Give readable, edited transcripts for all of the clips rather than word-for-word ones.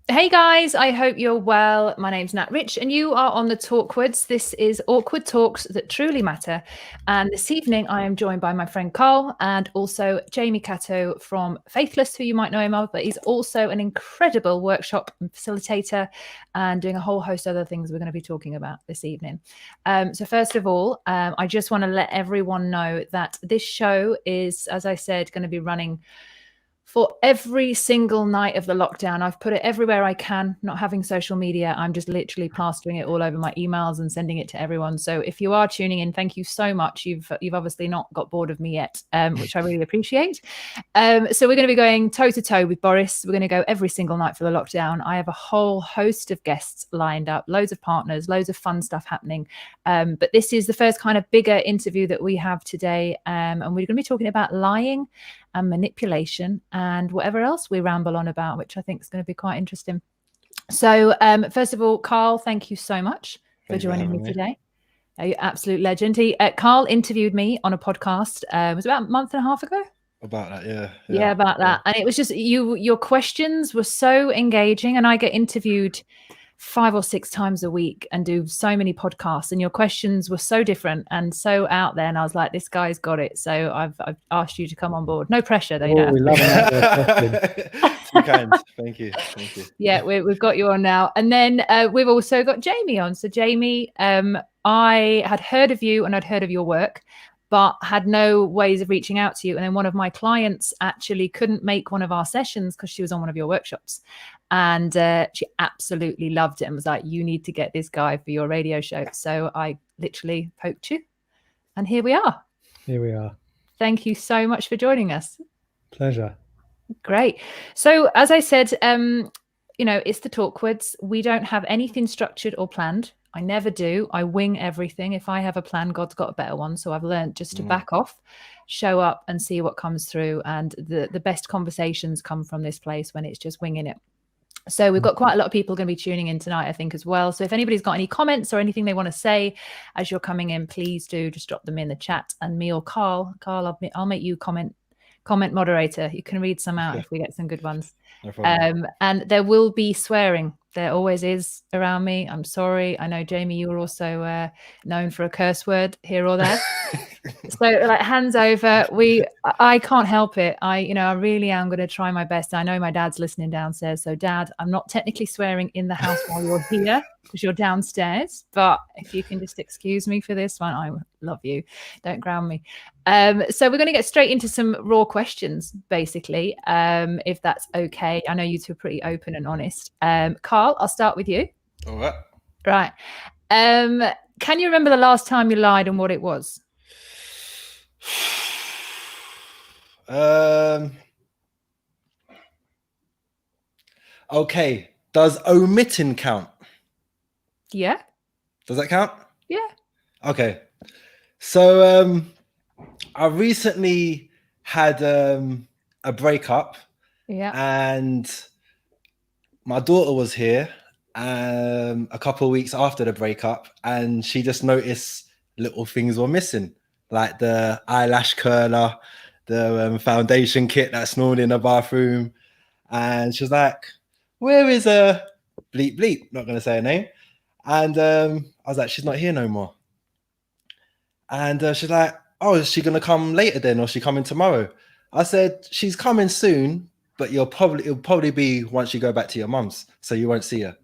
Hey guys, I hope you're well. My name's Nat Rich and you are on the Talkwards. This is Awkward Talks that truly matter. And this evening I am joined by my friend Carl and also Jamie Catto from Faithless, who you might know him of, but he's also an incredible workshop facilitator and doing a whole host of other things we're going to be talking about this evening. So first of all, I just want to let everyone know that this show is, as I said, going to be running for every single night of the lockdown. I've put it everywhere I can, not having social media. I'm just literally plastering it all over my emails and sending it to everyone. So if you are tuning in, thank you so much. You've obviously not got bored of me yet, which I really appreciate. So we're going to be going toe to toe with Boris. We're going to go every single night for the lockdown. I have a whole host of guests lined up, loads of partners, loads of fun stuff happening. But this is the first kind of bigger interview that we have today. And we're going to be talking about lying and manipulation and whatever else we ramble on about, which I think is going to be quite interesting. So first of all, Carl, thank you so much for joining me today. You're an absolute legend. Carl interviewed me on a podcast. It was about a month and a half ago. About that, yeah, about that. And it was just your questions were so engaging, and I get interviewed 5 or 6 times a week and do so many podcasts, and your questions were so different and so out there, and I was like, this guy's got it. So I've asked you to come on board. No pressure though. You don't you kind. Thank you. Yeah, we've got you on now. And then we've also got Jamie on. So Jamie, I had heard of you and I'd heard of your work, but had no ways of reaching out to you. And then one of my clients actually couldn't make one of our sessions because she was on one of your workshops. And she absolutely loved it and was like, you need to get this guy for your radio show. So I literally poked you. And here we are. Thank you so much for joining us. Pleasure. Great. So as I said, it's the Talkwards. We don't have anything structured or planned. I never do. I wing everything. If I have a plan, God's got a better one. So I've learned just to back off, show up and see what comes through. And the best conversations come from this place when it's just winging it. So we've got quite a lot of people going to be tuning in tonight, I think, as well. So if anybody's got any comments or anything they want to say as you're coming in, please do just drop them in the chat. And me or Carl, I'll make you comment moderator. You can read some out if we get some good ones. No problem. And there will be swearing. There always is around me. I'm sorry. I know, Jamie, you were also known for a curse word here or there. So like, hands over. I can't help it. I really am going to try my best. I know my dad's listening downstairs. So Dad, I'm not technically swearing in the house while you're here because you're downstairs. But if you can just excuse me for this one, I love you. Don't ground me. So we're going to get straight into some raw questions, basically, if that's okay. I know you two are pretty open and honest. Carl, I'll start with you. All right. Right. Can you remember the last time you lied and what it was? Okay. Does omitting count? Yeah. Does that count? Yeah. Okay. So I recently had a breakup. Yeah. And my daughter was here a couple of weeks after the breakup, and she just noticed little things were missing, like the eyelash curler, the foundation kit that's normally in the bathroom. And she was like, where is bleep bleep? Not going to say her name. And I was like, she's not here no more. And she's like, oh, is she going to come later then? Or is she coming tomorrow? I said, she's coming soon, but it'll probably be once you go back to your mum's, so you won't see her.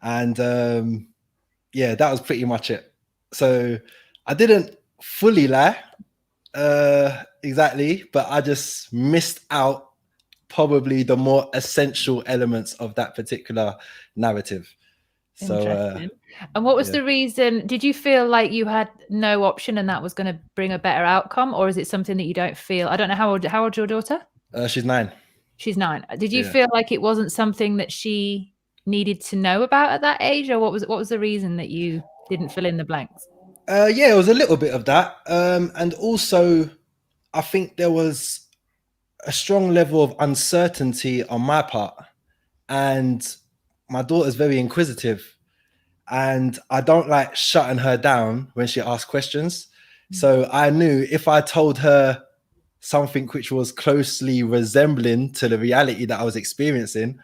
And that was pretty much it. So I didn't fully lie exactly, but I just missed out probably the more essential elements of that particular narrative. Interesting. And what was the reason? Did you feel like you had no option and that was going to bring a better outcome, or is it something that you don't feel? I don't know, how old's your daughter? She's 9. She's 9. Did you feel like it wasn't something that she needed to know about at that age, or what was the reason that you didn't fill in the blanks? It was a little bit of that. And also, I think there was a strong level of uncertainty on my part. And my daughter's very inquisitive. And I don't like shutting her down when she asks questions. So I knew if I told her something which was closely resembling to the reality that I was experiencing,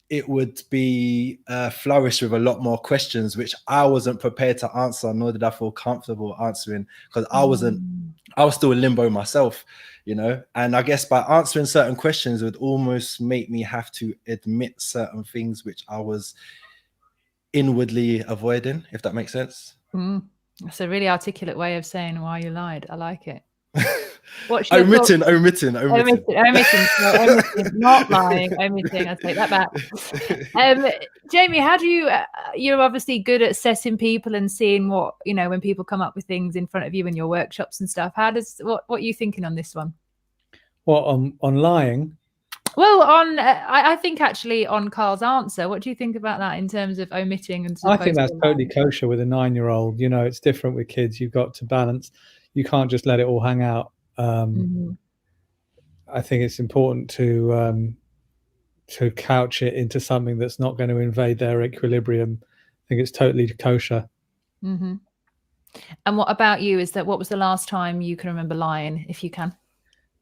it would be flourished with a lot more questions, which I wasn't prepared to answer, nor did I feel comfortable answering, because I was still in limbo myself, you know. And I guess by answering certain questions, it would almost make me have to admit certain things which I was inwardly avoiding, if that makes sense. That's a really articulate way of saying why you lied. I like it. What's your omitting, not lying, omitting. I take that back. Jamie, how do you? You're obviously good at assessing people and seeing what, you know, when people come up with things in front of you in your workshops and stuff. What are you thinking on this one? What, on lying? Well, I think actually on Carl's answer, what do you think about that in terms of omitting? And I think that's totally kosher with a 9-year-old. You know, it's different with kids. You've got to balance. You can't just let it all hang out. I think it's important to couch it into something that's not going to invade their equilibrium. I think it's totally kosher. And what about you? What was the last time you can remember lying, if you can?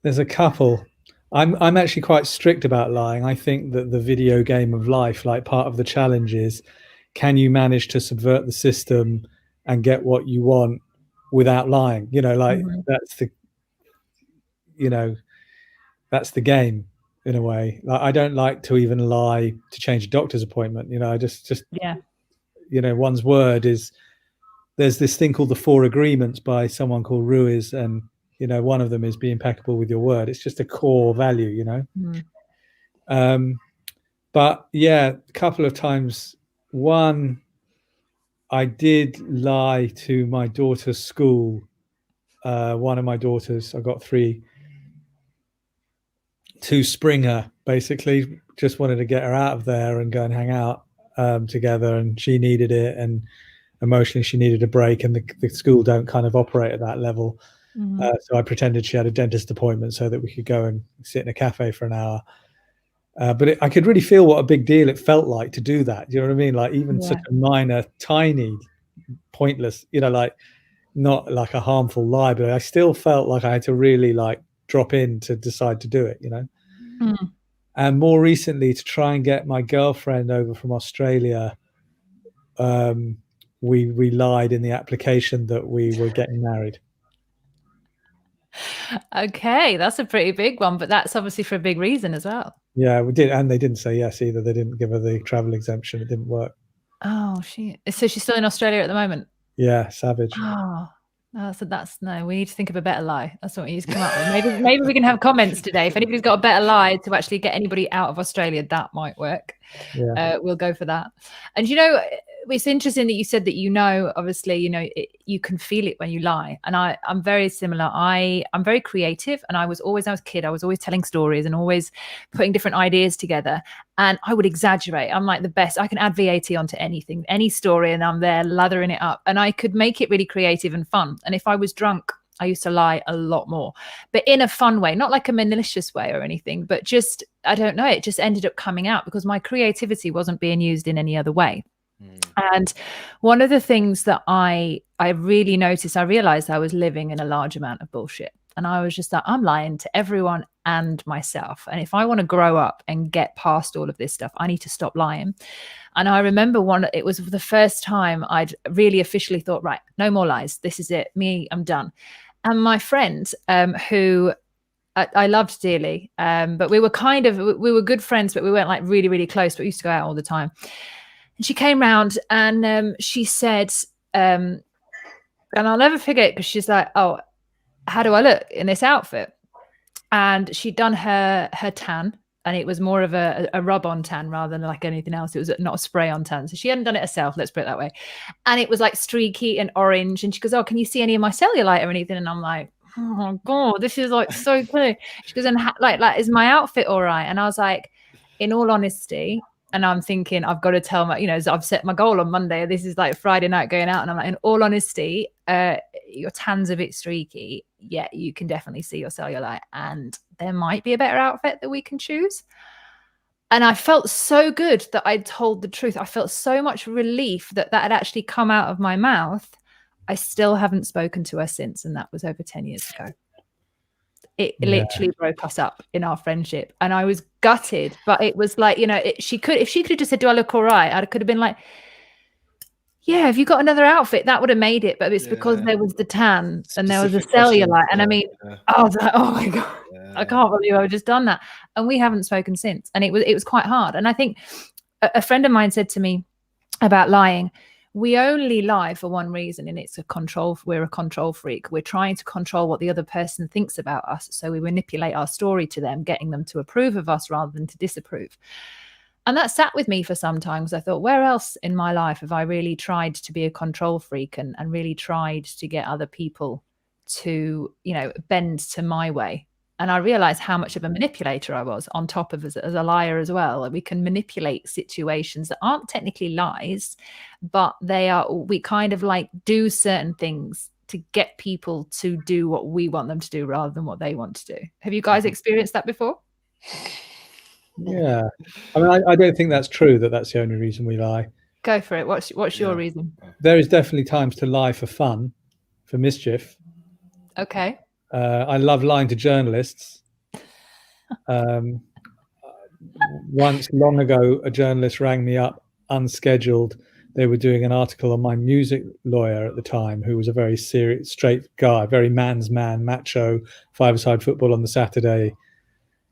There's a couple. I'm actually quite strict about lying. I think that the video game of life, like, part of the challenge is, can you manage to subvert the system and get what you want without lying? You know, like, that's the game in a way. Like, I don't like to even lie to change a doctor's appointment. You know, I just you know, one's word is, there's this thing called the 4 agreements by someone called Ruiz, and, you know, one of them is be impeccable with your word. It's just a core value, you know. But yeah, a couple of times. One, I did lie to my daughter's school. One of my daughters, I got 3, to spring her, basically. Just wanted to get her out of there and go and hang out together, and she needed it, and emotionally she needed a break, and the school don't kind of operate at that level. So I pretended she had a dentist appointment so that we could go and sit in a cafe for an hour. But I could really feel what a big deal it felt like to do that. You know what I mean? Like, even such a minor, tiny, pointless, you know, like, not like a harmful lie, but I still felt like I had to really, like, drop in to decide to do it, you know. And more recently, to try and get my girlfriend over from Australia, we lied in the application that we were getting married. Okay, that's a pretty big one, but that's obviously for a big reason as well. Yeah, we did, and they didn't say yes either. They didn't give her the travel exemption. It didn't work. Oh shit! So she's still in Australia at the moment? Yeah, savage. Oh, so that's no. We need to think of a better lie. That's what we need to come up with. Maybe we can have comments today. If anybody's got a better lie to actually get anybody out of Australia, that might work. Yeah. We'll go for that. And you know, it's interesting that you said that, you know, obviously, you know, you can feel it when you lie. And I'm very similar. I'm very creative, and I was a kid, I was always telling stories and always putting different ideas together, and I would exaggerate. I'm like the best. I can add VAT onto anything, any story, and I'm there lathering it up, and I could make it really creative and fun. And if I was drunk, I used to lie a lot more, but in a fun way, not like a malicious way or anything, but just, I don't know, it just ended up coming out because my creativity wasn't being used in any other way. And one of the things that I really noticed, I realized I was living in a large amount of bullshit. And I was just like, I'm lying to everyone and myself. And if I want to grow up and get past all of this stuff, I need to stop lying. And I remember it was the first time I'd really officially thought, right, no more lies. This is it. Me, I'm done. And my friend, who I loved dearly, but we were good friends, but we weren't like really, really close, but we used to go out all the time. And she came round and she said, and I'll never forget, because she's like, oh, how do I look in this outfit? And she'd done her tan, and it was more of a rub-on tan rather than like anything else. It was not a spray-on tan. So she hadn't done it herself, let's put it that way. And it was like streaky and orange. And she goes, oh, can you see any of my cellulite or anything? And I'm like, oh my God, this is like so clear. She goes, and like, is my outfit all right? And I was like, in all honesty, and I'm thinking, I've got to tell my, you know, I've set my goal on Monday. This is like Friday night going out. And I'm like, in all honesty, your tan's a bit streaky. Yeah, you can definitely see your cellulite. And there might be a better outfit that we can choose. And I felt so good that I'd told the truth. I felt so much relief that had actually come out of my mouth. I still haven't spoken to her since. And that was over 10 years ago. it literally broke us up in our friendship, and I was gutted. But it was like, you know, if she could have just said, "Do I look all right?" I could have been like, "Yeah, have you got another outfit?" That would have made it. But it's because there was the tan and there was the cellulite, and I mean, I was like, "Oh my god, I can't believe I've just done that." And we haven't spoken since, and it was quite hard. And I think a friend of mine said to me about lying, we only lie for one reason, and it's we're a control freak. We're trying to control what the other person thinks about us. So we manipulate our story to them, getting them to approve of us rather than to disapprove. And that sat with me for some time, because I thought, where else in my life have I really tried to be a control freak and really tried to get other people to, you know, bend to my way? And I realized how much of a manipulator I was, on top of as a liar as well. We can manipulate situations that aren't technically lies, but we kind of like do certain things to get people to do what we want them to do rather than what they want to do. Have you guys experienced that before? Yeah, I mean, I don't think that's true, that's the only reason we lie. Go for it. What's your reason? There is definitely times to lie for fun, for mischief. Okay. I love lying to journalists. Once, long ago, a journalist rang me up unscheduled. They were doing an article on my music lawyer at the time, who was a very serious, straight guy, very man's man, macho, five-a-side football on the Saturday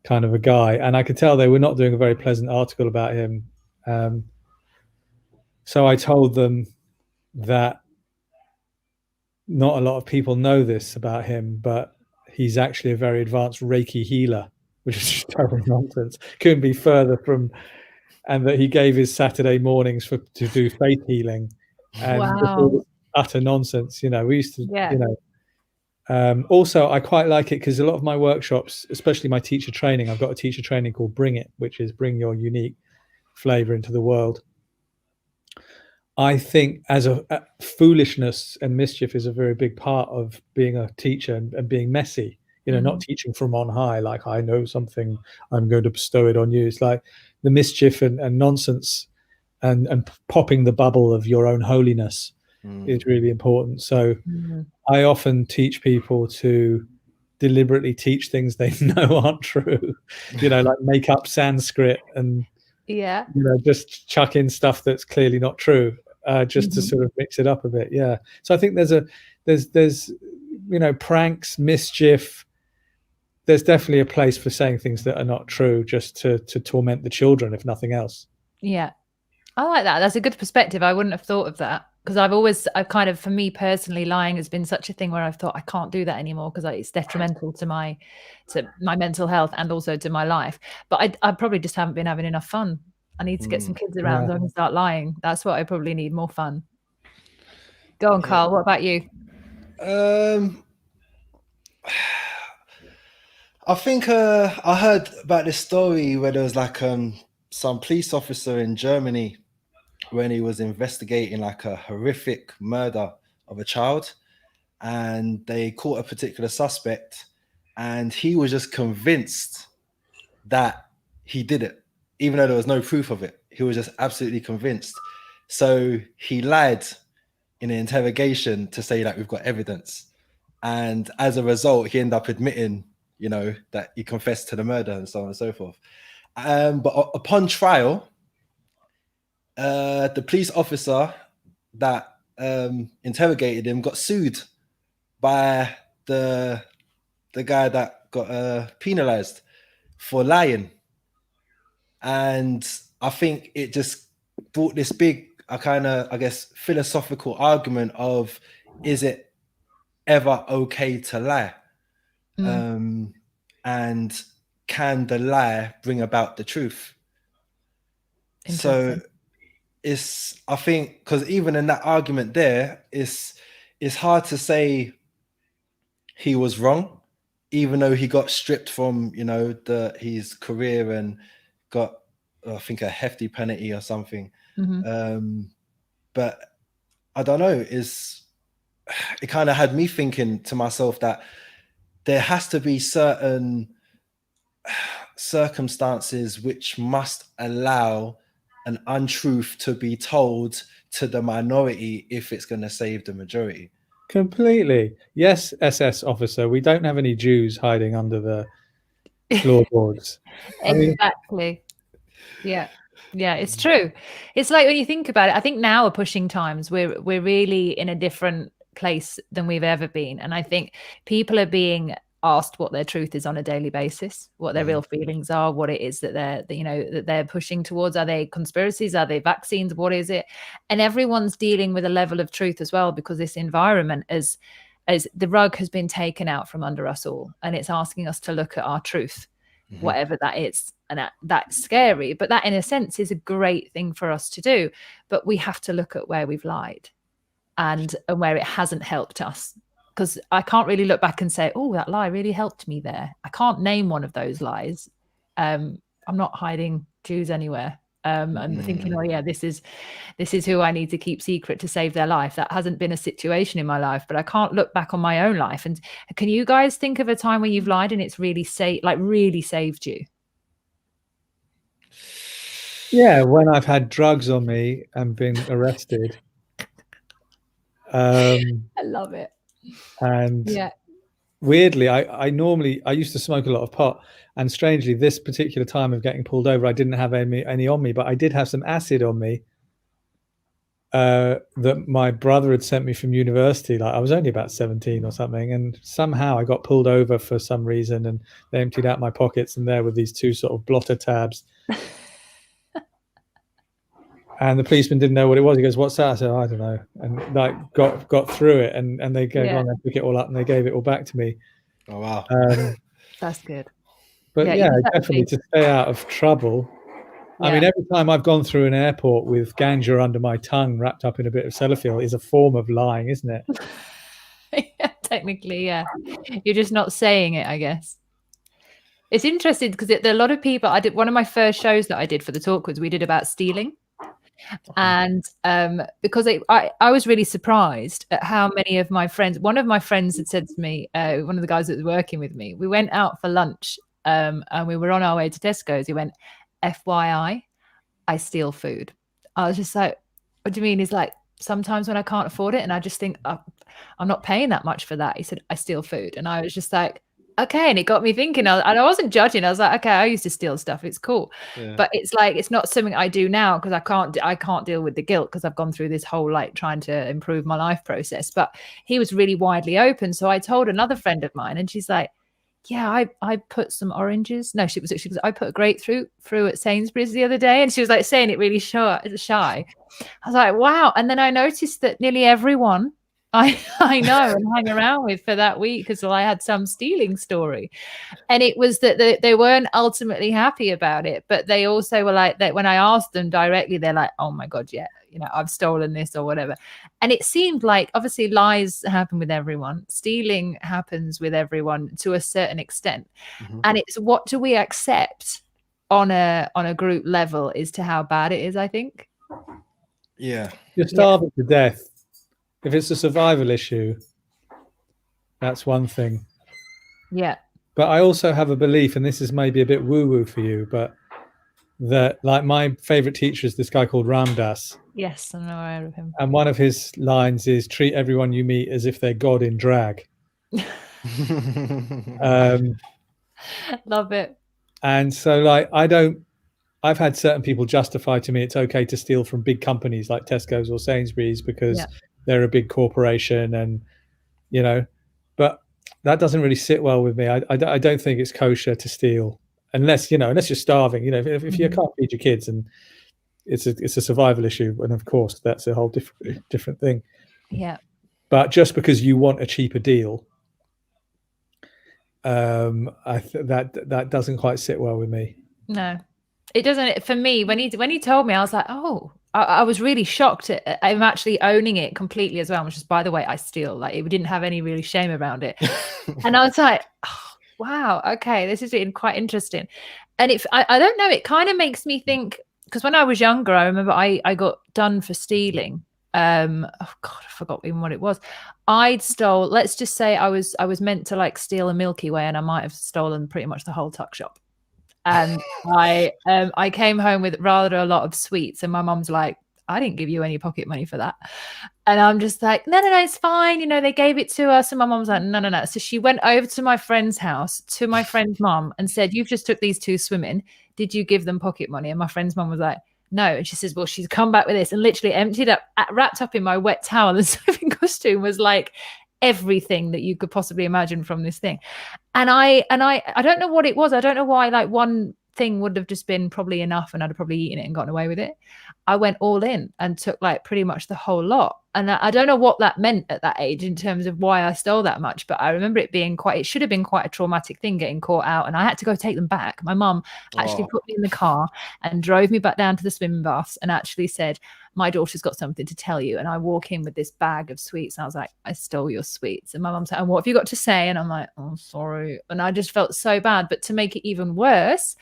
kind of a guy. And I could tell they were not doing a very pleasant article about him. So I told them that not a lot of people know this about him, but he's actually a very advanced Reiki healer, which is just total nonsense. Couldn't be further from, and that he gave his Saturday mornings to do faith healing. And wow. Utter nonsense. You know, we used to, you know, also, I quite like it because a lot of my workshops, especially my teacher training, I've got a teacher training called Bring It, which is bring your unique flavor into the world. I think as a foolishness and mischief is a very big part of being a teacher and being messy, you know, not teaching from on high, like I know something, I'm going to bestow it on you. It's like the mischief and nonsense and popping the bubble of your own holiness is really important. So I often teach people to deliberately teach things they know aren't true, you know, like make up Sanskrit and, you know, just chuck in stuff that's clearly not true, just to sort of mix it up a bit. Yeah. So I think there's, you know, pranks, mischief. There's definitely a place for saying things that are not true, just to torment the children, if nothing else. Yeah. I like that. That's a good perspective. I wouldn't have thought of that, because I've kind of, for me personally, lying has been such a thing where I've thought I can't do that anymore because it's detrimental to my mental health and also to my life. But I probably just haven't been having enough fun. I need to get some kids around so I can start lying. That's what I probably need, more fun. Go on, Carl. What about you? I think I heard about this story where there was like some police officer in Germany when he was investigating like a horrific murder of a child, and they caught a particular suspect, and he was just convinced that he did it, even though there was no proof of it. He was just absolutely convinced. So he lied in an interrogation to say that we've got evidence. And as a result, he ended up admitting, you know, that he confessed to the murder and so on and so forth. But upon trial, the police officer that interrogated him got sued by the guy that got penalized for lying. And I think it just brought this big, I guess, philosophical argument of, is it ever okay to lie? And can the lie bring about the truth? So I think, because even in that argument there, it's hard to say he was wrong, even though he got stripped from, you know, his career and got, I think, a hefty penalty or something. But I don't know, it kind of had me thinking to myself that there has to be certain circumstances which must allow an untruth to be told to the minority if it's going to save the majority. Completely. Yes, SS officer. We don't have any Jews hiding under the floorboards. I mean, Exactly. Yeah. Yeah, it's true. It's like when you think about it, I think now are pushing times. We're really in a different place than we've ever been. And I think people are being asked what their truth is on a daily basis, what their real feelings are, what it is that they're pushing towards. Are they conspiracies? Are they vaccines? What is it? And everyone's dealing with a level of truth as well, because this environment as the rug has been taken out from under us all, and it's asking us to look at our truth, whatever that is. And that's scary, but that in a sense is a great thing for us to do. But we have to look at where we've lied and where it hasn't helped us, because I can't really look back and say, oh, that lie really helped me there. I can't name one of those lies. I'm not hiding Jews anywhere. And thinking, oh yeah, this is who I need to keep secret to save their life. That hasn't been a situation in my life, but I can't look back on my own life. And can you guys think of a time where you've lied and it's really really saved you? yeah, when I've had drugs on me and been arrested. I love it. And Yeah. weirdly, I used to smoke a lot of pot, and strangely, this particular time of getting pulled over, I didn't have any on me, but I did have some acid on me that my brother had sent me from university. Like, I was only about 17 or something, and somehow I got pulled over for some reason, and they emptied out my pockets, and there were these two sort of blotter tabs. And the policeman didn't know what it was. He goes, "What's that?" I said, "I don't know." And like got through it, and they go on and pick it all up, and they gave it all back to me. Oh wow. That's good. But yeah, definitely to stay out of trouble. Yeah. I mean, every time I've gone through an airport with ganja under my tongue wrapped up in a bit of cellophane is a form of lying, isn't it? Yeah, technically, yeah. You're just not saying it, I guess. It's interesting because there are a lot of people. I did one of my first shows that I did for the Talkwards. We did about stealing. And because I was really surprised at how many of my friends, one of my friends had said to me, one of the guys that was working with me, we went out for lunch and we were on our way to Tesco's. He went, FYI, I steal food. I was just like, what do you mean? He's like, sometimes when I can't afford it and I just think, I'm not paying that much for that. He said, I steal food. And I was just like, okay. And it got me thinking, and I wasn't judging. I was like, okay, I used to steal stuff. It's cool. Yeah. But it's like, it's not something I do now because I can't deal with the guilt because I've gone through this whole like trying to improve my life process. But he was really widely open. So I told another friend of mine and she's like, yeah, I put some oranges. No, she was I put a grapefruit through at Sainsbury's the other day. And she was like saying it really shy. I was like, wow. And then I noticed that nearly everyone I know and hang around with for that week because I had some stealing story. And it was that they weren't ultimately happy about it, but they also were like that when I asked them directly, they're like, oh my God, yeah, you know, I've stolen this or whatever. And it seemed like obviously lies happen with everyone. Stealing happens with everyone to a certain extent. Mm-hmm. And it's what do we accept on a group level as to how bad it is, I think. Yeah. You're starving to death. If it's a survival issue, that's one thing. Yeah. But I also have a belief, and this is maybe a bit woo-woo for you, but that like my favorite teacher is this guy called Ram Dass. Yes, I'm aware of him. And one of his lines is treat everyone you meet as if they're God in drag. Love it. And so like I've had certain people justify to me it's okay to steal from big companies like Tesco's or Sainsbury's because they're a big corporation and, you know, but that doesn't really sit well with me. I don't think it's kosher to steal unless you're starving, you know, if you can't feed your kids and it's a survival issue. And of course that's a whole different thing. Yeah. But just because you want a cheaper deal, that doesn't quite sit well with me. No, it doesn't. For me, when he told me, I was like, oh, I was really shocked at I'm actually owning it completely as well, which is, by the way, I steal. Like, it didn't have any really shame around it. And I was like, oh, wow, okay, this is quite interesting. And I don't know, it kind of makes me think, because when I was younger, I remember I got done for stealing. Oh God, I forgot even what it was. I'd stole, let's just say I was meant to like steal a Milky Way and I might have stolen pretty much the whole tuck shop. And I came home with rather a lot of sweets, and my mum's like, I didn't give you any pocket money for that. And I'm just like, no, it's fine. You know, they gave it to us. And my mom was like, no. So she went over to my friend's house, to my friend's mom, and said, you've just took these two swimming. Did you give them pocket money? And my friend's mom was like, no. And she says, well, she's come back with this, and literally emptied up, wrapped up in my wet towel. The swimming costume was like everything that you could possibly imagine from this thing. And I don't know what it was. I don't know why, like, one thing would have just been probably enough and I'd have probably eaten it and gotten away with it. I went all in and took like pretty much the whole lot. And I don't know what that meant at that age in terms of why I stole that much, but I remember it being it should have been quite a traumatic thing getting caught out, and I had to go take them back. My mum actually put me in the car and drove me back down to the swimming baths and actually said, my daughter's got something to tell you. And I walk in with this bag of sweets. And I was like, I stole your sweets. And my mum said, and what have you got to say? And I'm like, oh, sorry. And I just felt so bad. But to make it even worse,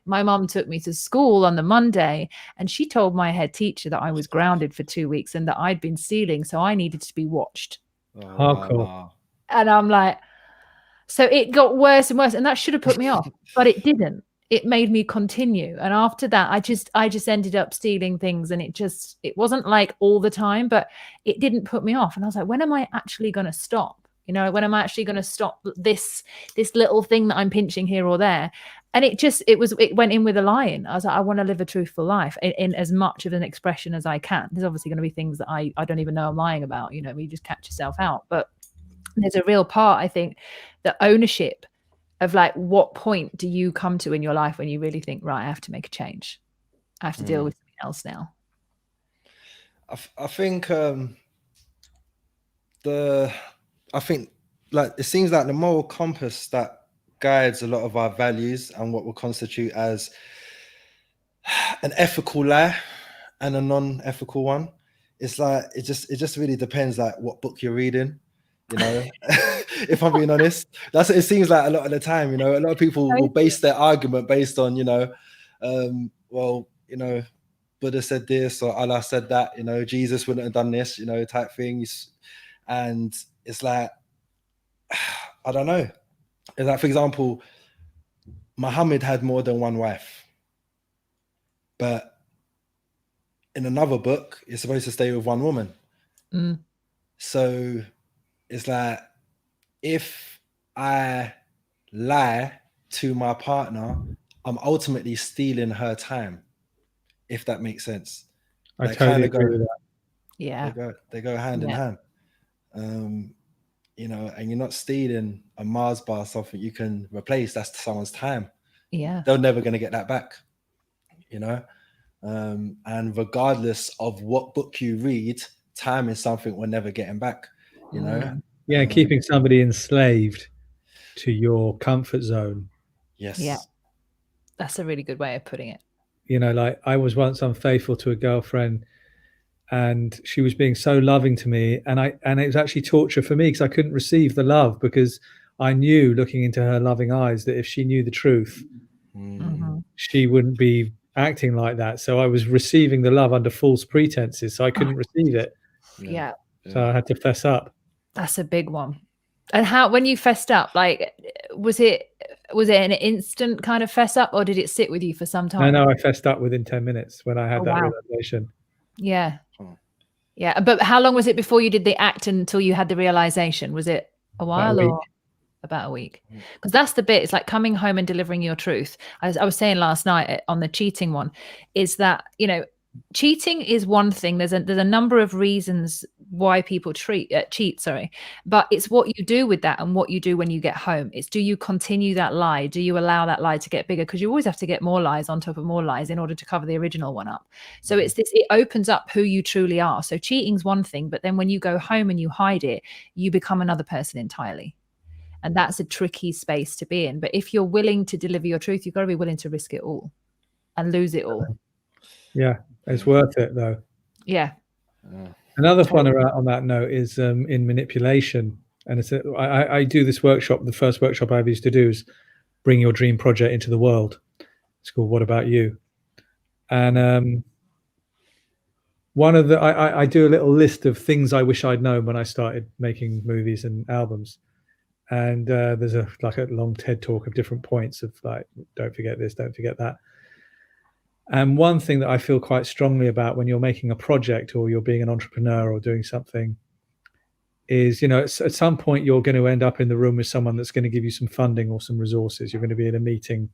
my mom took me to school on the Monday, and she told my head teacher that I was grounded for 2 weeks and that I'd been stealing, so I needed to be watched. Hardcore. And I'm like, so it got worse and worse, and that should have put me off, but it didn't. It made me continue. And after that, I just ended up stealing things, and it wasn't like all the time, but it didn't put me off. And I was like, when am I actually going to stop? You know, when am I actually going to stop this little thing that I'm pinching here or there? And it went in with a lie-in. I was like, I want to live a truthful life in as much of an expression as I can. There's obviously going to be things that I don't even know I'm lying about, you know, you just catch yourself out. But there's a real part, I think, the ownership of like, what point do you come to in your life when you really think, right, I have to make a change. I have to deal with something else now. I think like it seems like the moral compass that guides a lot of our values and what will constitute as an ethical lie and a non-ethical one. It's like it just really depends like what book you're reading, you know. If I'm being honest, that's what it seems like a lot of the time. You know, a lot of people will base their argument based on, you know, well, you know, Buddha said this or Allah said that, you know, Jesus wouldn't have done this, you know, type things. And it's like, I don't know. It's like, for example, Muhammad had more than one wife, but in another book, you're supposed to stay with one woman. So it's like, if I lie to my partner, I'm ultimately stealing her time, if that makes sense. I totally agree with that. Yeah. They go hand in hand. You know, and you're not stealing a Mars bar, something you can replace. That's someone's time. Yeah. They're never going to get that back, you know? And regardless of what book you read, time is something we're never getting back, you know? Yeah, keeping somebody enslaved to your comfort zone. Yes. Yeah. That's a really good way of putting it. You know, like I was once unfaithful to a girlfriend, and she was being so loving to me, and it was actually torture for me because I couldn't receive the love, because I knew, looking into her loving eyes, that if she knew the truth, she wouldn't be acting like that. So I was receiving the love under false pretenses, so I couldn't receive it. Yeah. So I had to fess up. That's a big one. And how, when you fessed up, like, was it an instant kind of fess up, or did it sit with you for some time? No, I fessed up within 10 minutes when I had that realization. Yeah. Yeah. But how long was it before you did the act until you had the realization? Was it a while or about a week? Because that's the bit. It's like coming home and delivering your truth. As I was saying last night on the cheating one, is that, you know, cheating is one thing. There's a number of reasons why people cheat, but it's what you do with that and what you do when you get home. It's, do you continue that lie? Do you allow that lie to get bigger? Because you always have to get more lies on top of more lies in order to cover the original one up. So it's this, it opens up who you truly are. So cheating's one thing, but then when you go home and you hide it, you become another person entirely. And that's a tricky space to be in. But if you're willing to deliver your truth, you've got to be willing to risk it all and lose it all. Yeah, it's worth it though. Yeah. Another fun on that note is in manipulation. And it's I do this workshop. The first workshop I ever used to do is bring your dream project into the world. It's called What About You? And one of the, I do a little list of things I wish I'd known when I started making movies and albums. And there's a long TED talk of different points of like, don't forget this, don't forget that. And one thing that I feel quite strongly about when you're making a project or you're being an entrepreneur or doing something is, at some point you're going to end up in the room with someone that's going to give you some funding or some resources. You're going to be in a meeting.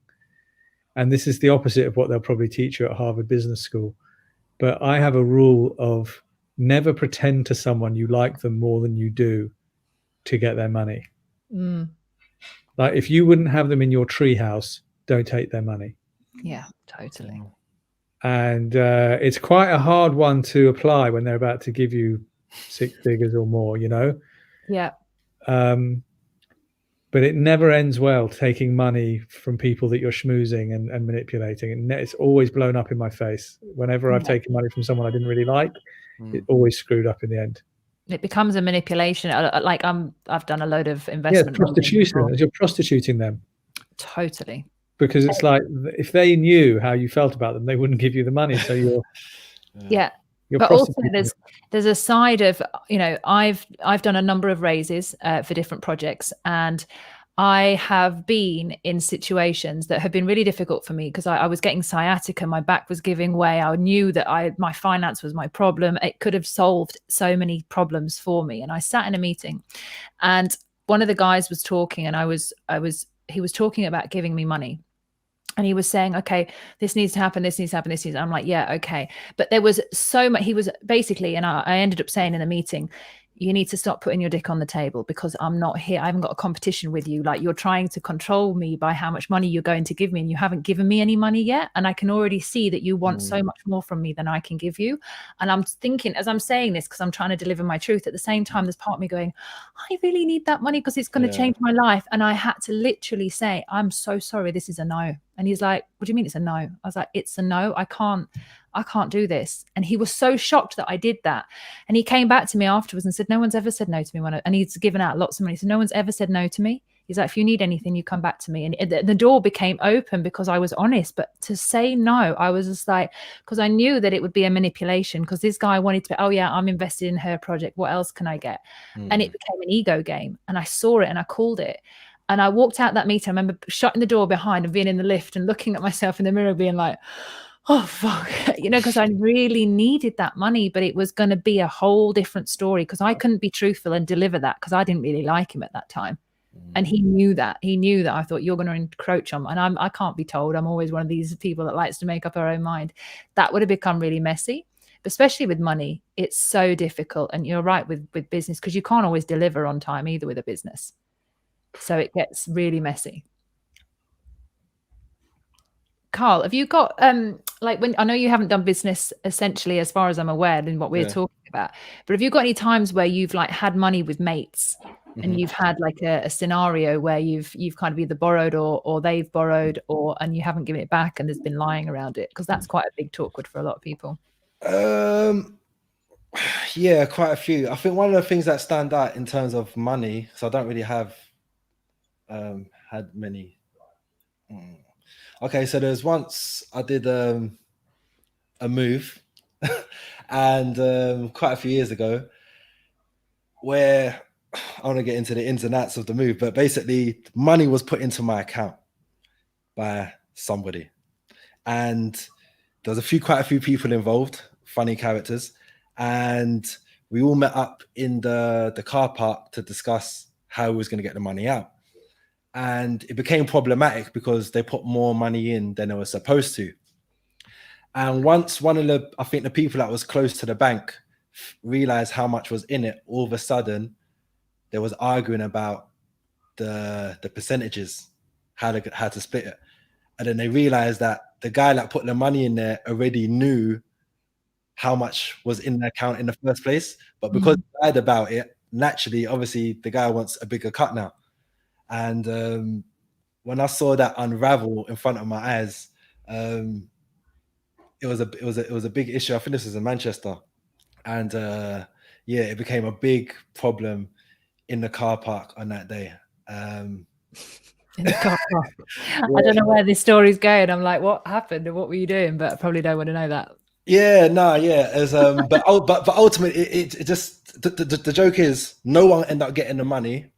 And this is the opposite of what they'll probably teach you at Harvard Business School. But I have a rule of never pretend to someone you like them more than you do to get their money. Like, if you wouldn't have them in your treehouse, don't take their money. Yeah, totally. And it's quite a hard one to apply when they're about to give you 6 figures or more, Yeah. But it never ends well, taking money from people that you're schmoozing and manipulating. And it's always blown up in my face. Whenever I've taken money from someone I didn't really like, it always screwed up in the end. It becomes a manipulation. Like I've done a load of investment. Yeah, prostitution. You're prostituting them. Totally. Because it's like, if they knew how you felt about them, they wouldn't give you the money. So you're but also there's a side of, I've done a number of raises for different projects, and I have been in situations that have been really difficult for me because I was getting sciatica, my back was giving way. I knew that my finance was my problem. It could have solved so many problems for me. And I sat in a meeting, and one of the guys was talking, and he was talking about giving me money. And he was saying, okay, this needs to happen, this needs to happen, this needs. I'm like, yeah, okay. But there was so much, he was basically, and I ended up saying in the meeting, you need to stop putting your dick on the table because I'm not here. I haven't got a competition with you. Like, you're trying to control me by how much money you're going to give me, and you haven't given me any money yet. And I can already see that you want so much more from me than I can give you. And I'm thinking, as I'm saying this, because I'm trying to deliver my truth, at the same time, there's part of me going, I really need that money because it's going to change my life. And I had to literally say, I'm so sorry, this is a no. And he's like, what do you mean it's a no? I was like, it's a no. I can't do this. And he was so shocked that I did that. And he came back to me afterwards and said, no one's ever said no to me. And he's given out lots of money. So no one's ever said no to me. He's like, if you need anything, you come back to me. And the door became open because I was honest. But to say no, I was just like, because I knew that it would be a manipulation, because this guy wanted to be, oh yeah, I'm invested in her project. What else can I get? And it became an ego game. And I saw it and I called it. And I walked out that meeting. I remember shutting the door behind and being in the lift and looking at myself in the mirror being like, oh, fuck, because I really needed that money, but it was going to be a whole different story because I couldn't be truthful and deliver that because I didn't really like him at that time. And he knew that. He knew that I thought, you're going to encroach on, and I can't be told. I'm always one of these people that likes to make up her own mind. That would have become really messy, but especially with money. It's so difficult. And you're right with business, because you can't always deliver on time either with a business. So it gets really messy. Carl, have you got like, when I know you haven't done business essentially, as far as I'm aware, in what we're talking about, but have you got any times where you've like had money with mates and you've had like a scenario where you've kind of either borrowed or they've borrowed and you haven't given it back and there's been lying around it? Because that's quite a big talkword for a lot of people. Yeah, quite a few. I think one of the things that stand out in terms of money, so I don't really have had many. Okay, so there's once I did a move and quite a few years ago, where I want to get into the ins and outs of the move, but basically money was put into my account by somebody, and there was quite a few people involved, funny characters, and we all met up in the car park to discuss how we was going to get the money out. And it became problematic because they put more money in than they were supposed to. And once one of I think the people that was close to the bank realized how much was in it, all of a sudden there was arguing about the percentages, how to split it. And then they realized that the guy that put the money in there already knew how much was in the account in the first place. But because he lied about it, naturally, obviously, the guy wants a bigger cut now. And when I saw that unravel in front of my eyes, it was a big issue. I think this was in Manchester, and it became a big problem in the car park on that day. In the car park. I don't know where this story's going. I'm like, what happened and what were you doing? But I probably don't want to know that. As but ultimately, it just the joke is no one ended up getting the money.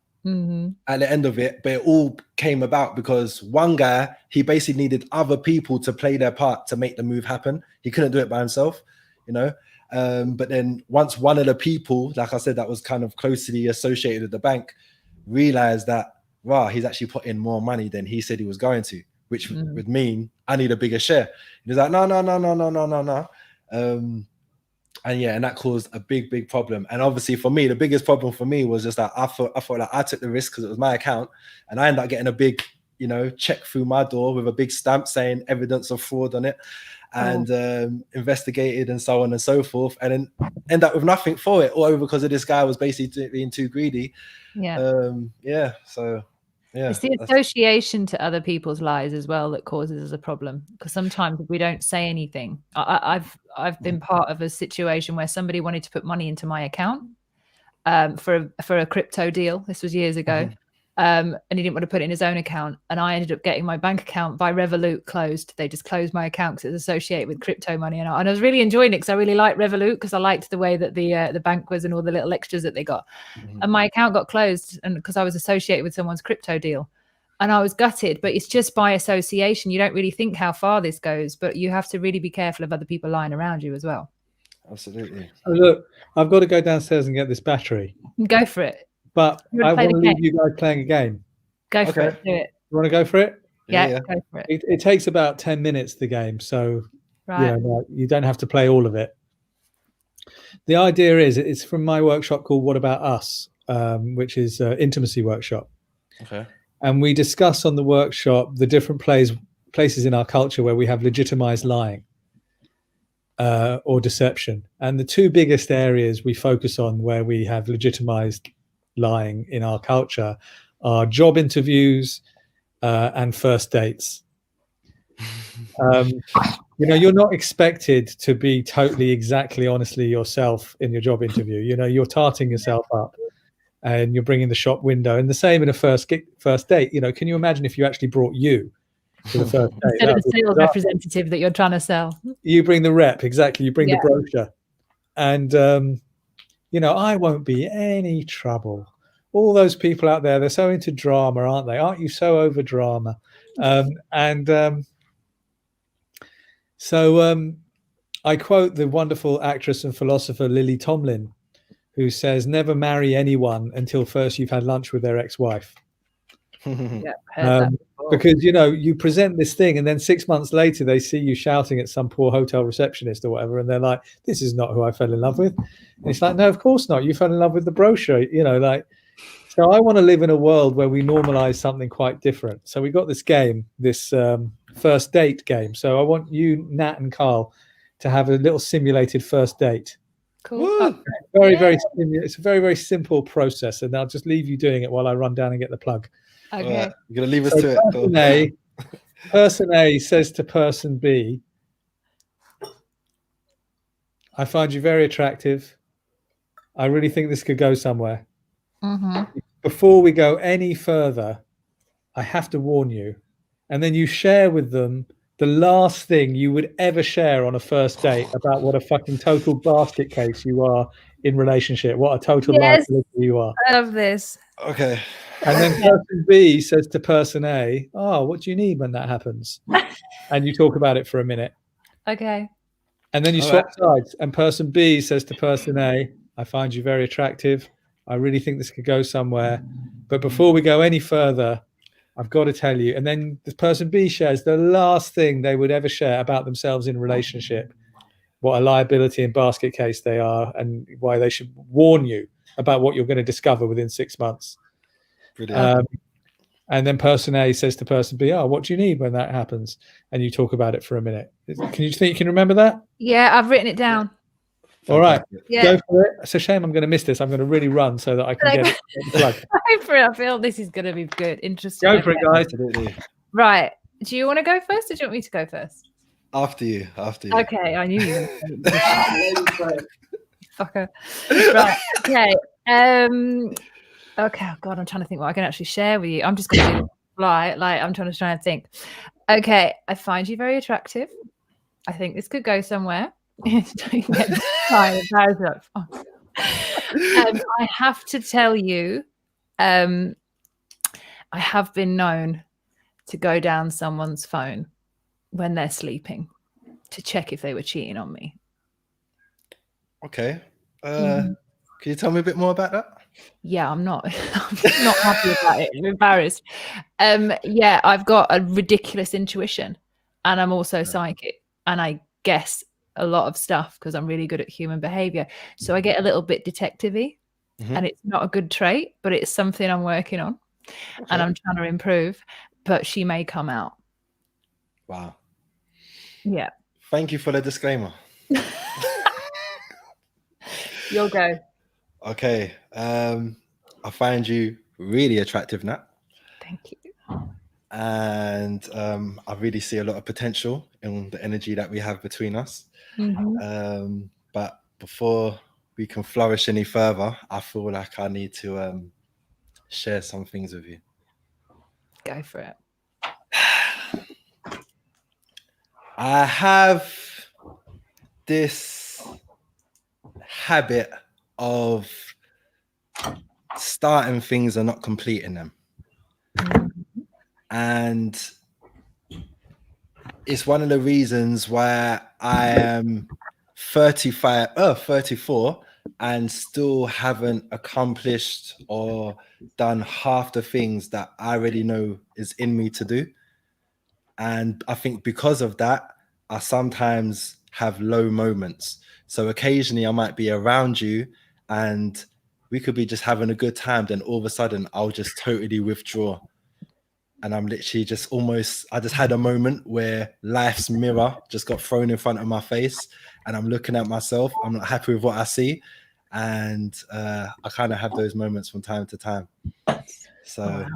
at the end of it, but it all came about because one guy, he basically needed other people to play their part to make the move happen. He couldn't do it by himself, you know. But then once one of the people, like I said, that was kind of closely associated with the bank, realized that, wow, he's actually put in more money than he said he was going to, which would mean I need a bigger share. He was like, no. And yeah, and that caused a big problem. And obviously for me, the biggest problem for me was just that I thought like I took the risk because it was my account, and I ended up getting a big, you know, check through my door with a big stamp saying evidence of fraud on it, and investigated and so on and so forth, and then end up with nothing for it, all because of this guy was basically being too greedy. It's the association to other people's lies as well that causes us a problem, because sometimes we don't say anything. I've been part of a situation where somebody wanted to put money into my account for a crypto deal. This was years ago. And he didn't want to put it in his own account, and I ended up getting my bank account by Revolut closed. They just closed my account because it's associated with crypto money, and I was really enjoying it because I really liked Revolut, because I liked the way that the bank was and all the little extras that they got. And my account got closed, and because I was associated with someone's crypto deal, and I was gutted. But it's just by association. You don't really think how far this goes, but you have to really be careful of other people lying around you as well. Absolutely. Oh, look, I've got to go downstairs and get this battery. Go for it. But I want to leave you guys playing a game. Go for it. Do it. You want to go for it? Yeah. Go for it. It takes about 10 minutes, the game. So right. You don't have to play all of it. The idea is, it's from my workshop called What About Us, which is an intimacy workshop. Okay. And we discuss on the workshop the different places in our culture where we have legitimized lying or deception. And the two biggest areas we focus on where we have legitimized lying in our culture are job interviews and first dates. You're not expected to be totally exactly honestly yourself in your job interview. You're tarting yourself up and you're bringing the shop window, and the same in a first date. Can you imagine if you actually brought you to the first date instead of the sales representative that you're trying to sell? You bring the rep. Exactly. You bring the brochure. And I won't be any trouble. All those people out there, they're so into drama, aren't they? Aren't you so over drama? So I quote the wonderful actress and philosopher Lily Tomlin, who says, never marry anyone until first you've had lunch with their ex-wife. Because, you present this thing and then 6 months later they see you shouting at some poor hotel receptionist or whatever, and they're like, this is not who I fell in love with. And it's like, no, of course not. You fell in love with the brochure, So I want to live in a world where we normalize something quite different. So we got this game, this first date game. So I want you, Nat and Carl, to have a little simulated first date. Cool. It's a very, very simple process, and I'll just leave you doing it while I run down and get the plug. Okay. Right. You're going to leave us to it. Person A says to person B, I find you very attractive. I really think this could go somewhere. Before we go any further, I have to warn you. And then you share with them the last thing you would ever share on a first date about what a fucking total basket case you are in relationship, what a total liability you are. I love this. Okay. And then person B says to person A, oh, what do you need when that happens? And you talk about it for a minute. Okay. And then you swap sides, and person B says to person A, I find you very attractive. I really think this could go somewhere. But before we go any further, I've got to tell you. And then the person B shares the last thing they would ever share about themselves in relationship, what a liability and basket case they are, and why they should warn you about what you're going to discover within 6 months. And then person A says to person B, oh, what do you need when that happens? And you talk about it for a minute. Can you think you can remember that? Yeah, I've written it down. All right, go for it. It's a shame I'm going to miss this. I'm going to really run so that I can get the plug. Go for it. I feel this is going to be good. Interesting. Go for it, guys. Absolutely. Right. Do you want to go first, or do you want me to go first? After you. Okay, I knew you were going to fucker. Right. Okay. Okay. Oh God, I'm trying to think what I can actually share with you. I'm just going to do it fly. I'm trying to think. Okay. I find you very attractive. I think this could go somewhere. I have to tell you I have been known to go down someone's phone when they're sleeping to check if they were cheating on me. Okay. Can you tell me a bit more about that? Yeah, I'm not happy about it. I'm embarrassed. Yeah, I've got a ridiculous intuition, and I'm also psychic, and I guess a lot of stuff because I'm really good at human behavior. So I get a little bit detective-y, and it's not a good trait, but it's something I'm working on, and I'm trying to improve. But she may come out. Wow. Yeah. Thank you for the disclaimer. You'll go. Okay. I find you really attractive, Nat. Thank you. And I really see a lot of potential in the energy that we have between us. But before we can flourish any further, I feel like I need to share some things with you. Go for it. I have this habit of starting things and not completing them. And it's one of the reasons why I am 34 and still haven't accomplished or done half the things that I already know is in me to do. And I think because of that, I sometimes have low moments. So occasionally I might be around you and we could be just having a good time. Then all of a sudden I'll just totally withdraw. And I'm literally just I just had a moment where life's mirror just got thrown in front of my face and I'm looking at myself. I'm not happy with what I see. And I kind of have those moments from time to time. So,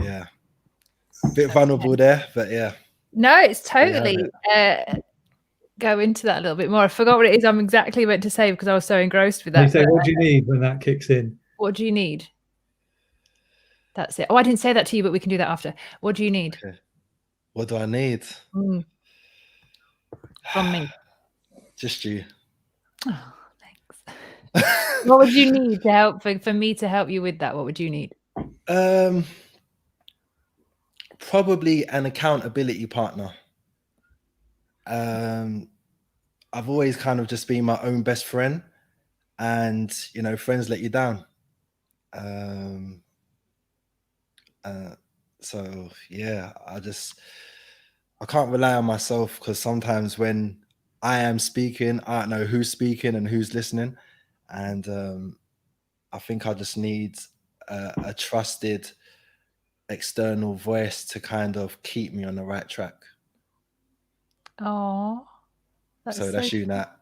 yeah. A bit vulnerable there, but yeah. No, it's totally go into that a little bit more. I forgot what it is I'm exactly meant to say because I was so engrossed with that. You say, what do you need when that kicks in? What do you need? That's it. Oh, I didn't say that to you, but we can do that after. What do you need? Okay. What do I need? From me. Just you. Oh, thanks. What would you need to help for me to help you with that? What would you need? Probably an accountability partner. I've always kind of just been my own best friend, and you know, friends let you down. So yeah, I can't rely on myself because sometimes when I am speaking, I don't know who's speaking and who's listening, and I think I just need a trusted external voice to kind of keep me on the right track. Oh, that's you, Nat.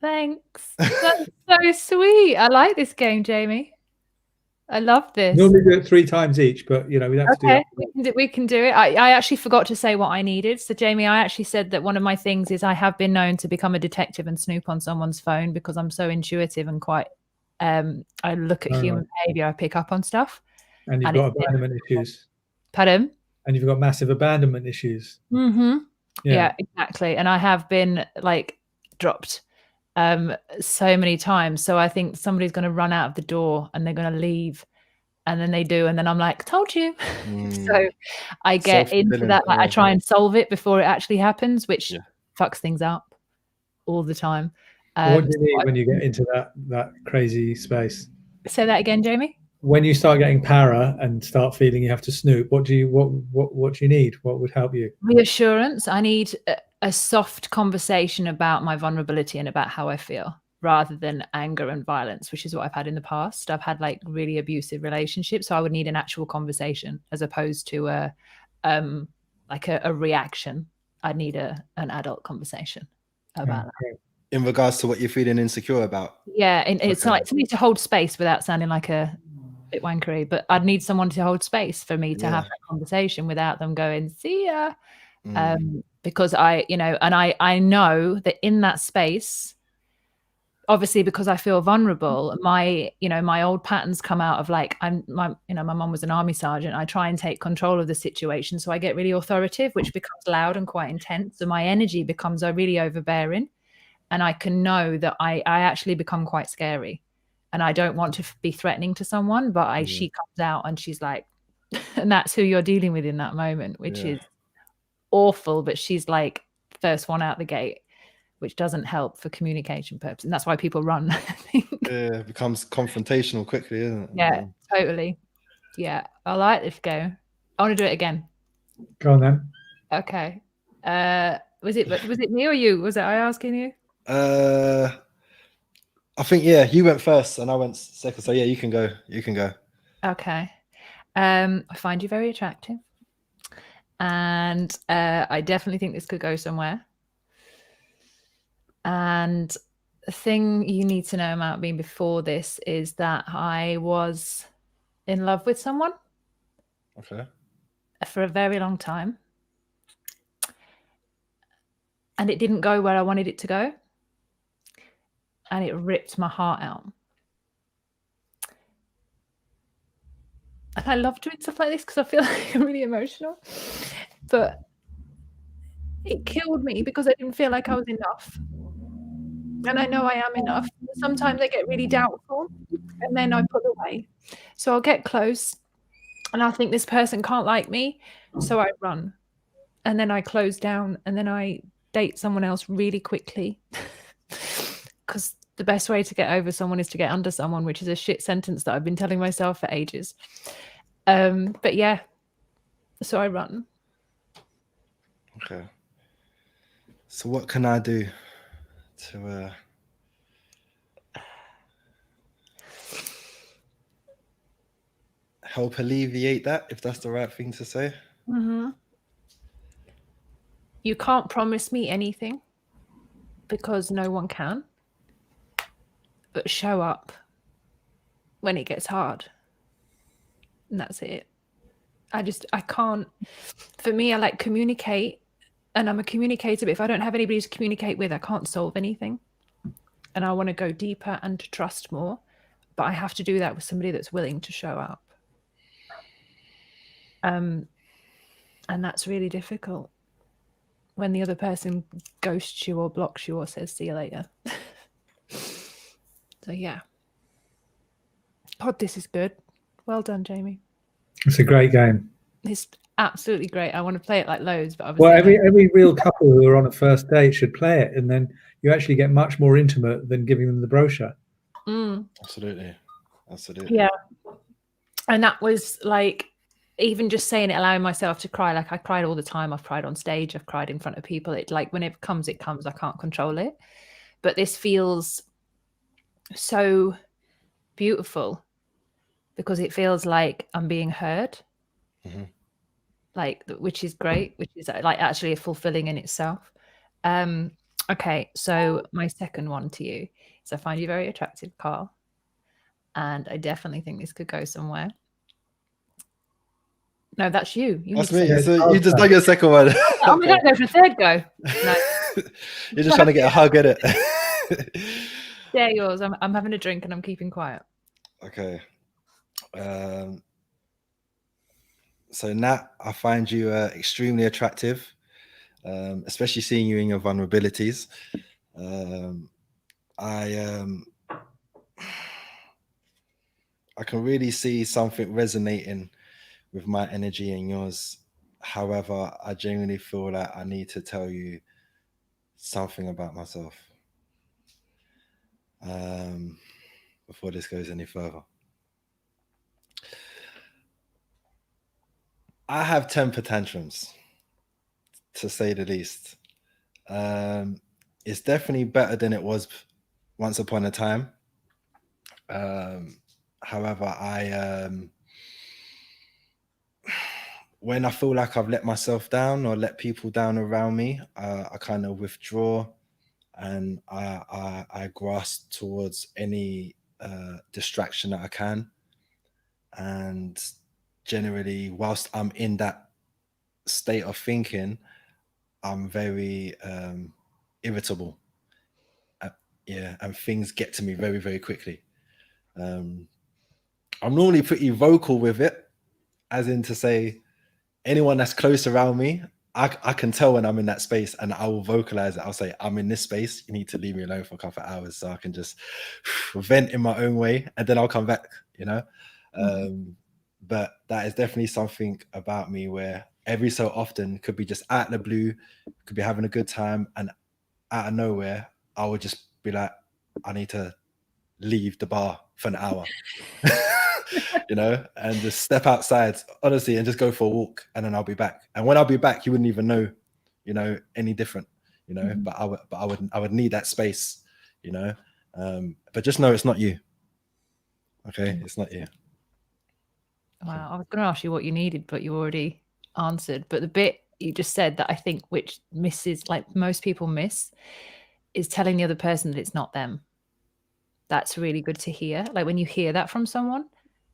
Thanks. That's so sweet. I like this game, Jamie. I love this. Normally do it 3 times each, but you know, we have to do it. We can do it. I actually forgot to say what I needed. So Jamie, I actually said that one of my things is I have been known to become a detective and snoop on someone's phone because I'm so intuitive and quite I look at human behavior, I pick up on stuff. And you've got abandonment issues. Pardon? And you've got massive abandonment issues. Yeah, exactly. And I have been like dropped so many times. So I think somebody's going to run out of the door and they're going to leave, and then they do, and then I'm like, told you. So I get into that. Like, I try and solve it before it actually happens, which fucks things up all the time. What do you need when you get into that crazy space? Say that again, Jamie. When you start getting para and start feeling you have to snoop, what do you need? What would help you? Reassurance. I need a soft conversation about my vulnerability and about how I feel, rather than anger and violence, which is what I've had in the past. I've had like really abusive relationships, so I would need an actual conversation as opposed to a reaction. I'd need an adult conversation about that. In regards to what you're feeling insecure about. Yeah, and it's like something to hold space without sounding like a bit wankery, but I'd need someone to hold space for me to have that conversation without them going, see ya. Because I know that in that space, obviously because I feel vulnerable, my old patterns come out of like, my mum was an army sergeant. I try and take control of the situation. So I get really authoritative, which becomes loud and quite intense. So my energy becomes really overbearing. And I can know that I actually become quite scary. and I don't want to be threatening to someone, but she comes out and she's like, and that's who you're dealing with in that moment, which is awful. But she's like first one out the gate, which doesn't help for communication purposes. And that's why people run, I think. Yeah, it becomes confrontational quickly, isn't it? Yeah, totally. Yeah, I like this go. I want to do it again. Go on then. Okay. Was it me or you? Was it I asking you? I think you went first and I went second. So you can go. You can go. Okay. I find you very attractive, and I definitely think this could go somewhere. And the thing you need to know about me before this is that I was in love with someone. Okay. For a very long time. And it didn't go where I wanted it to go. And it ripped my heart out. And I love doing stuff like this because I feel like I'm really emotional. But it killed me because I didn't feel like I was enough. And I know I am enough. Sometimes I get really doubtful and then I pull away. So I'll get close and I'll think this person can't like me. So I run. And then I close down and then I date someone else really quickly. Because the best way to get over someone is to get under someone, which is a shit sentence that I've been telling myself for ages. But yeah, so I run. Okay. So what can I do to help alleviate that, if that's the right thing to say? Mm-hmm. You can't promise me anything because no one can. But show up when it gets hard. And that's it. I can't. For me, I like communicate and I'm a communicator, but if I don't have anybody to communicate with, I can't solve anything. And I want to go deeper and to trust more, but I have to do that with somebody that's willing to show up. And that's really difficult when the other person ghosts you or blocks you or says, see you later. So yeah. God, this is good. Well done, Jamie. It's a great game. It's absolutely great. I want to play it like loads, but well, every real couple who are on a first date should play it, and then you actually get much more intimate than giving them the brochure. Absolutely. Yeah. And that was like, even just saying it, allowing myself to cry. Like I cried all the time. I've cried on stage. I've cried in front of people. It like when it comes, it comes. I can't control it. But this feels so beautiful because it feels like I'm being heard. Mm-hmm. Like, which is great, which is like actually fulfilling in itself. Okay, so my second one to you is I find you very attractive, Carl. And I definitely think this could go somewhere. No, that's you. That's me. So you just done your second one. Oh, we don't go for a third go. No. You're just trying to get a hug at it. Yeah, yours. I'm having a drink and I'm keeping quiet. Okay. So Nat, I find you extremely attractive, especially seeing you in your vulnerabilities. I can really see something resonating with my energy and yours. However, I genuinely feel like I need to tell you something about myself before this goes any further. I have temper tantrums, to say the least. It's definitely better than it was once upon a time. However, when I feel like I've let myself down or let people down around me, I kind of withdraw and I grasp towards any distraction that I can. And generally, whilst I'm in that state of thinking, I'm very irritable. And things get to me very, very quickly. I'm normally pretty vocal with it, as in to say, anyone that's close around me, I can tell when I'm in that space, and I will vocalize it. I'll say, I'm in this space. You need to leave me alone for a couple of hours so I can just vent in my own way, and then I'll come back, you know. But that is definitely something about me where every so often, could be just out of the blue, could be having a good time, and out of nowhere, I would just be like, I need to leave the bar for an hour. You know, and just step outside, honestly, and just go for a walk, and then I'll be back. And when I'll be back, you wouldn't even know, you know, any different, you know. But I would need that space, you know. But just know it's not you. Okay, it's not you. Wow, I was going to ask you what you needed, but you already answered. But the bit you just said that I think which misses, like most people miss, is telling the other person that it's not them. That's really good to hear. Like when you hear that from someone,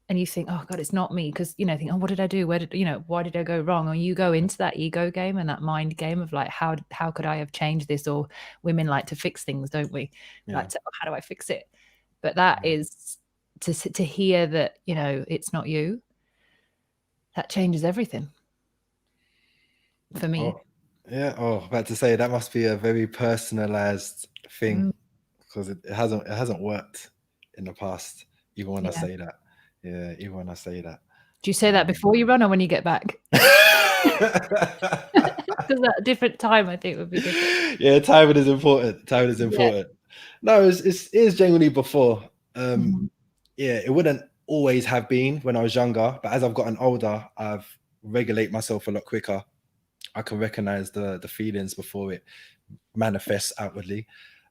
and you think, oh God, it's not me. Because, you know, think, oh, what did I do? Where did, you know, why did I go wrong? Or you go into that ego game and that mind game of like, how could I have changed this? Or women like to fix things, don't we? Like, how do I fix it? But that is to hear that, you know, it's not you. That changes everything for me. About to say, that must be a very personalized thing, because it hasn't worked in the past, even when I say that. Yeah, even when I say that. Do you say that before you run or when you get back? Because at a different time, I think would be different. Yeah, timing is important. No, it is genuinely before. Yeah, it wouldn't always have been when I was younger, but as I've gotten older, I've regulated myself a lot quicker. I can recognize the feelings before it manifests outwardly.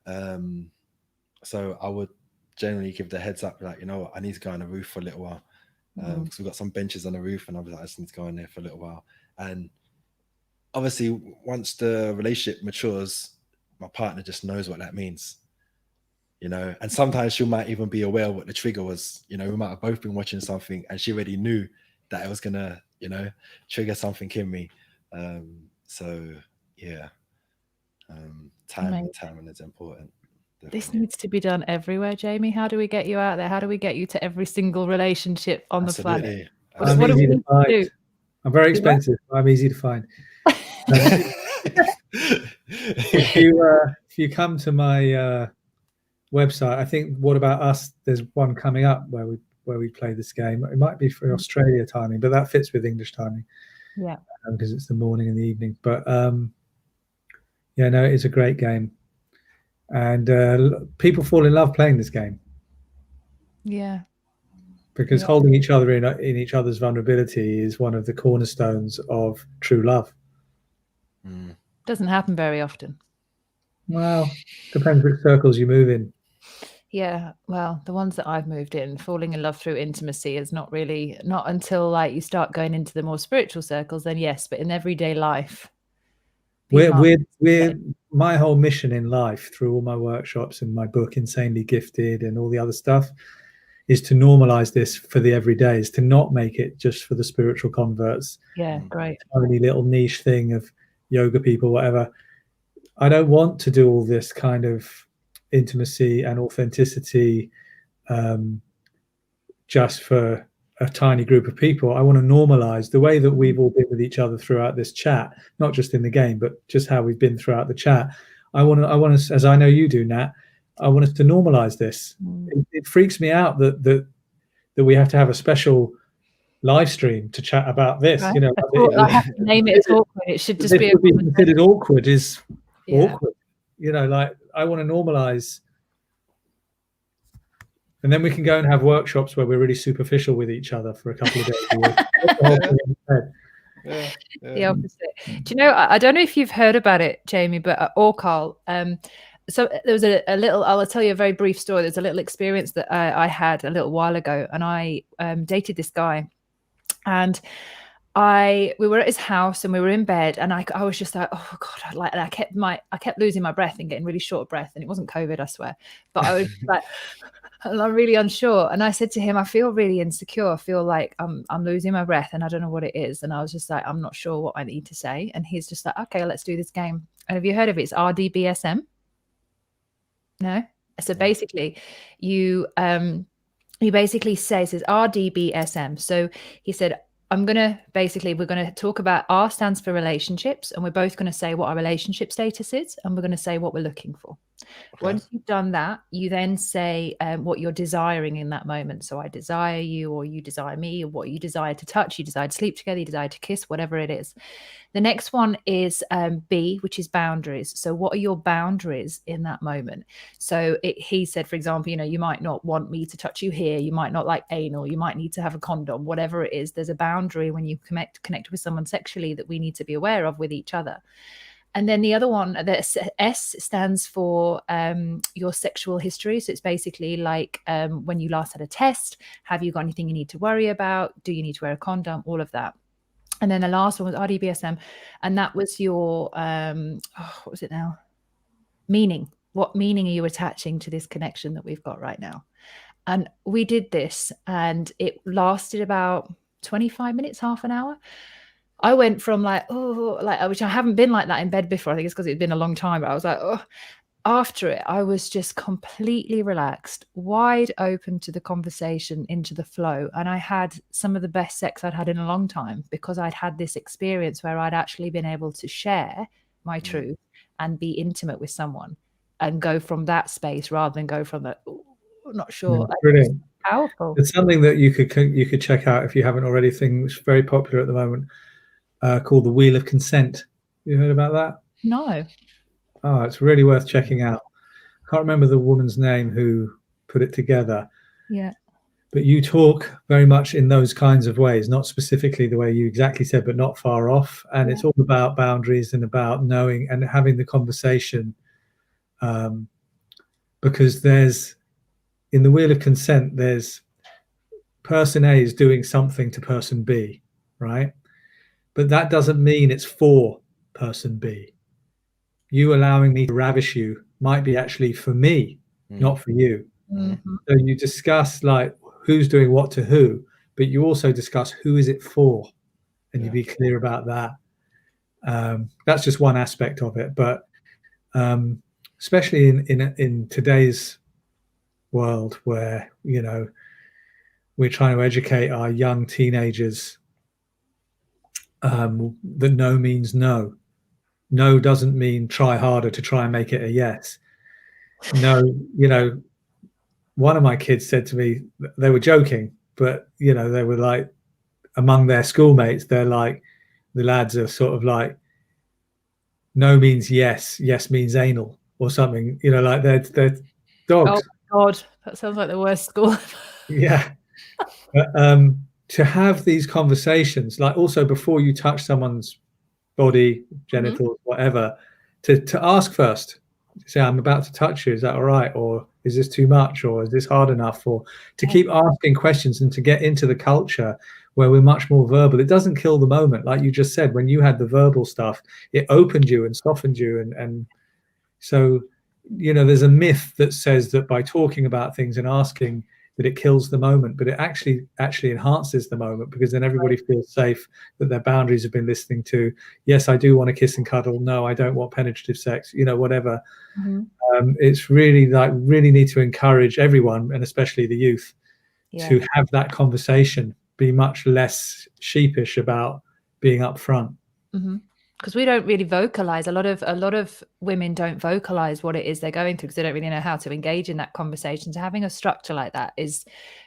So I would generally give the heads up, like, you know what, I need to go on the roof for a little while, because we've got some benches on the roof, and I was like, I just need to go in there for a little while. And obviously, once the relationship matures, my partner just knows what that means, you know. And sometimes she might even be aware of what the trigger was. You know, we might have both been watching something, and she already knew that it was gonna, you know, trigger something in me. So yeah, timing is important. Definitely. This needs to be done everywhere, Jamie. How do we get you out there? How do we get you to every single relationship on the planet? What do we need to do? I'm very expensive. I'm easy to find. If you come to my website, I think What About Us, there's one coming up where we play this game. It might be for Australia timing, but that fits with English timing. Yeah, because it's the morning and the evening. But yeah, no, it's a great game, and people fall in love playing this game. Yeah, because holding each other in each other's vulnerability is one of the cornerstones of true love. Doesn't happen very often. Well, depends which circles you move in. Yeah, well, the ones that I've moved in, falling in love through intimacy is not until like you start going into the more spiritual circles, then yes, but in everyday life. We're my whole mission in life, through all my workshops and my book Insanely Gifted and all the other stuff, is to normalize this for the everyday, is to not make it just for the spiritual converts. Yeah, great. Only little niche thing of yoga people, whatever. I don't want to do all this kind of intimacy and authenticity just for a tiny group of people. I want to normalize the way that we've all been with each other throughout this chat, not just in the game, but just how we've been throughout the chat. I want to, as I know you do, Nat, I want us to normalize this. It freaks me out that we have to have a special live stream to chat about this. Right. You know, I have to name it as awkward. It should just be considered awkward. Awkward. You know, like I want to normalize, and then we can go and have workshops where we're really superficial with each other for a couple of days. The opposite. Do you know? I don't know if you've heard about it, Jamie, but at Orcal, so there was a little. I'll tell you a very brief story. There's a little experience that I had a little while ago, and I dated this guy, and we were at his house and we were in bed, and I was just like, oh God, and I kept losing my breath and getting really short of breath, and it wasn't COVID, I swear, but I was like, and I'm really unsure. And I said to him, I feel really insecure. I feel like I'm losing my breath and I don't know what it is. And I was just like, I'm not sure what I need to say. And he's just like, okay, let's do this game. And have you heard of it? It's RDBSM. No. So basically you basically say, it says RDBSM. So he said, we're going to talk about R stands for relationships, and we're both going to say what our relationship status is, and we're going to say what we're looking for. Okay. Once you've done that, you then say what you're desiring in that moment. So I desire you, or you desire me, or what you desire to touch, you desire to sleep together, you desire to kiss, whatever it is. The next one is B, which is boundaries. So what are your boundaries in that moment? So he said, for example, you might not want me to touch you here. You might not like anal. You might need to have a condom, whatever it is. There's a boundary when you connect with someone sexually that we need to be aware of with each other. And then the other one, the S stands for your sexual history. So it's basically like when you last had a test, have you got anything you need to worry about? Do you need to wear a condom? All of that. And then the last one was RDBSM, and that was your, what was it now? Meaning. What meaning are you attaching to this connection that we've got right now? And we did this, and it lasted about 25 minutes, half an hour. I went from which I haven't been like that in bed before. I think it's because it's been a long time, but I was like, oh. After it, I was just completely relaxed, wide open to the conversation, into the flow. And I had some of the best sex I'd had in a long time, because I'd had this experience where I'd actually been able to share my truth and be intimate with someone and go from that space rather than go from that, not sure. Yeah, brilliant. Powerful. It's something that you could check out if you haven't already. Thing which is very popular at the moment, called the Wheel of Consent. You heard about that? No. Oh, it's really worth checking out. I can't remember the woman's name who put it together. Yeah. But you talk very much in those kinds of ways, not specifically the way you exactly said, but not far off. And it's all about boundaries and about knowing and having the conversation. Because in the Wheel of Consent, there's person A is doing something to person B, right? But that doesn't mean it's for person B. You allowing me to ravish you might be actually for me, not for you. Mm-hmm. So you discuss like who's doing what to who, but you also discuss who is it for, and you be clear about that. That's just one aspect of it, but especially in today's world where we're trying to educate our young teenagers that no means no. No doesn't mean try harder to try and make it a yes. No, one of my kids said to me, they were joking, but they were like, among their schoolmates, they're like, the lads are sort of like, no means yes, yes means anal or something, like they're dogs. Oh God, that sounds like the worst school. Yeah. But, to have these conversations, like also before you touch someone's body, genitals, whatever, to ask first. Say, I'm about to touch you. Is that all right? Or is this too much? Or is this hard enough? Or to keep asking questions and to get into the culture where we're much more verbal. It doesn't kill the moment. Like you just said, when you had the verbal stuff, it opened you and softened you. And so, there's a myth that says that by talking about things and asking, that it kills the moment, but it actually enhances the moment, because then everybody feels safe that their boundaries have been listening to. Yes, I do want to kiss and cuddle. No, I don't want penetrative sex, whatever. It's really really need to encourage everyone, and especially the youth, to have that conversation, be much less sheepish about being upfront. Because we don't really vocalize. A lot of women don't vocalize what it is they're going through, because they don't really know how to engage in that conversation. So having a structure like that is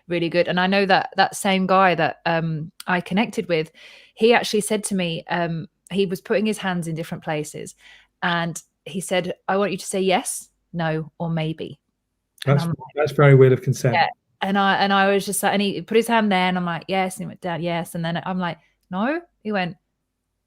really good. And I know that same guy that I connected with, he actually said to me, he was putting his hands in different places, and he said, I want you to say yes, no, or maybe. That's very Wheel of Consent. Yeah. And I was just like, and he put his hand there, and I'm like, yes, and he went down, yes. And then I'm like, no. He went,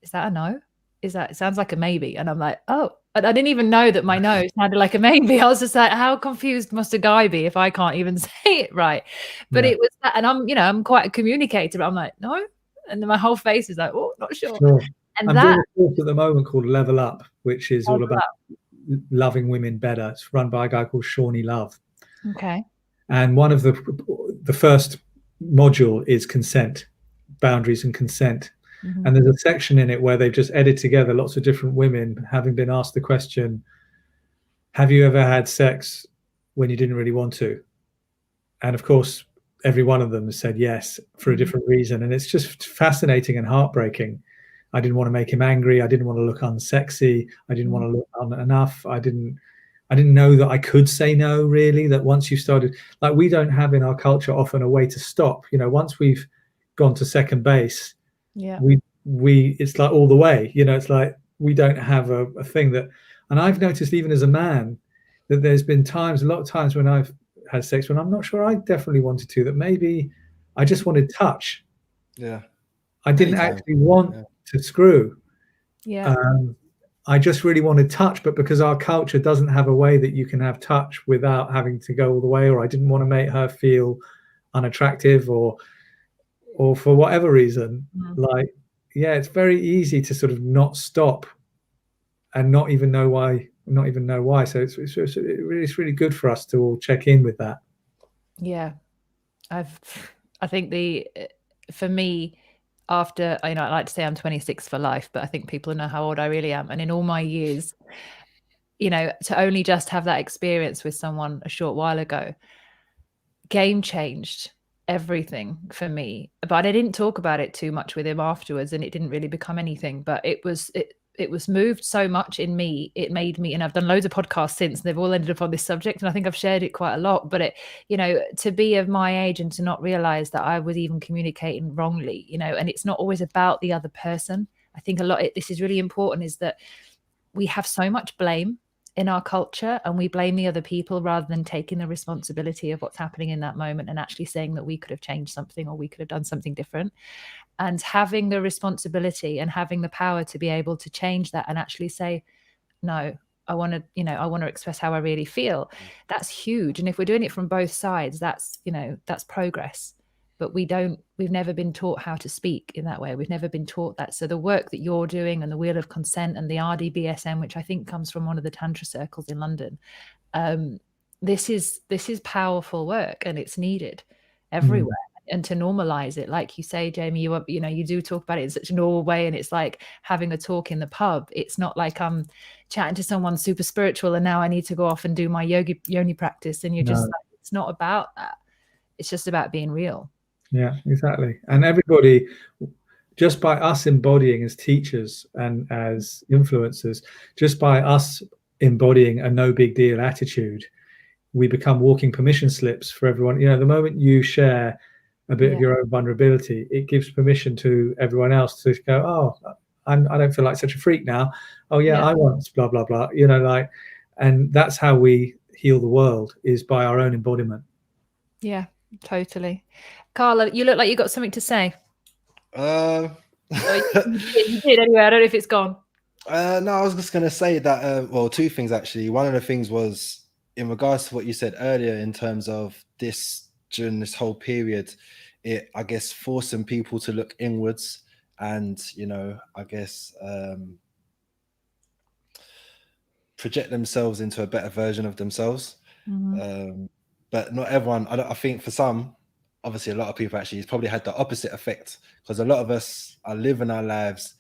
is that a no? It sounds like a maybe. And I'm like, oh, I didn't even know that my no sounded like a maybe. I was just like, how confused must a guy be if I can't even say it right? But it was that, and I'm quite a communicator, but I'm like, no. And then my whole face is like, oh, not sure. And I'm doing a course at the moment called Level Up, which is all about loving women better. It's run by a guy called Shawnee Love. Okay. And one of the first module is consent, boundaries and consent. And there's a section in it where they've just edited together lots of different women having been asked the question, have you ever had sex when you didn't really want to? And of course, every one of them has said yes for a different reason, and it's just fascinating and heartbreaking. I didn't want to make him angry. I didn't want to look unsexy. I didn't want to look enough. I didn't know that I could say no, really. That once you started, like, we don't have in our culture often a way to stop. You know, once we've gone to second base, we it's like all the way. You know, it's like we don't have a thing that. And I've noticed even as a man that there's been times, a lot of times when I've had sex when I'm not sure I definitely wanted to, that maybe I just wanted touch. Yeah. I didn't actually want to screw. Yeah. I just really wanted touch, but because our culture doesn't have a way that you can have touch without having to go all the way, or I didn't want to make her feel unattractive or for whatever reason, like, yeah, it's very easy to sort of not stop and not even know why. So it's really good for us to all check in with that. Yeah. I think for me, after, I like to say I'm 26 for life, but I think people know how old I really am. And in all my years, to only just have that experience with someone a short while ago, game changed everything for me. But I didn't talk about it too much with him afterwards, and it didn't really become anything. But it was moved so much in me. It made me, and I've done loads of podcasts since, and they've all ended up on this subject, and I think I've shared it quite a lot. But to be of my age and to not realize that I was even communicating wrongly, and it's not always about the other person. I think this is really important, is that we have so much blame in our culture, and we blame the other people rather than taking the responsibility of what's happening in that moment and actually saying that we could have changed something or we could have done something different. And having the responsibility and having the power to be able to change that and actually say, no, I want to express how I really feel. That's huge. And if we're doing it from both sides, that's progress. But we've never been taught how to speak in that way. We've never been taught that. So the work that you're doing, and the Wheel of Consent and the RDBSM, which I think comes from one of the Tantra circles in London, this is powerful work, and it's needed everywhere. And to normalize it, like you say, Jamie, you do talk about it in such a normal way, and it's like having a talk in the pub. It's not like I'm chatting to someone super spiritual and now I need to go off and do my yoni practice, and you're just like, it's not about that. It's just about being real. Yeah, exactly. And everybody, just by us embodying as teachers and as influencers, just by us embodying a no big deal attitude, we become walking permission slips for everyone. The moment you share a bit of your own vulnerability, it gives permission to everyone else to go, oh, I don't feel like such a freak now. Oh yeah, I once blah blah blah. And that's how we heal the world, is by our own embodiment. Yeah, totally. Carla, you look like you got something to say. You did anyway. I don't know if it's gone. No, I was just going to say that, well, two things actually. One of the things was in regards to what you said earlier in terms of this, during this whole period, it, I guess, forcing people to look inwards and, I guess, project themselves into a better version of themselves. But not everyone, I think for some, obviously a lot of people actually, it's probably had the opposite effect, because a lot of us are living our lives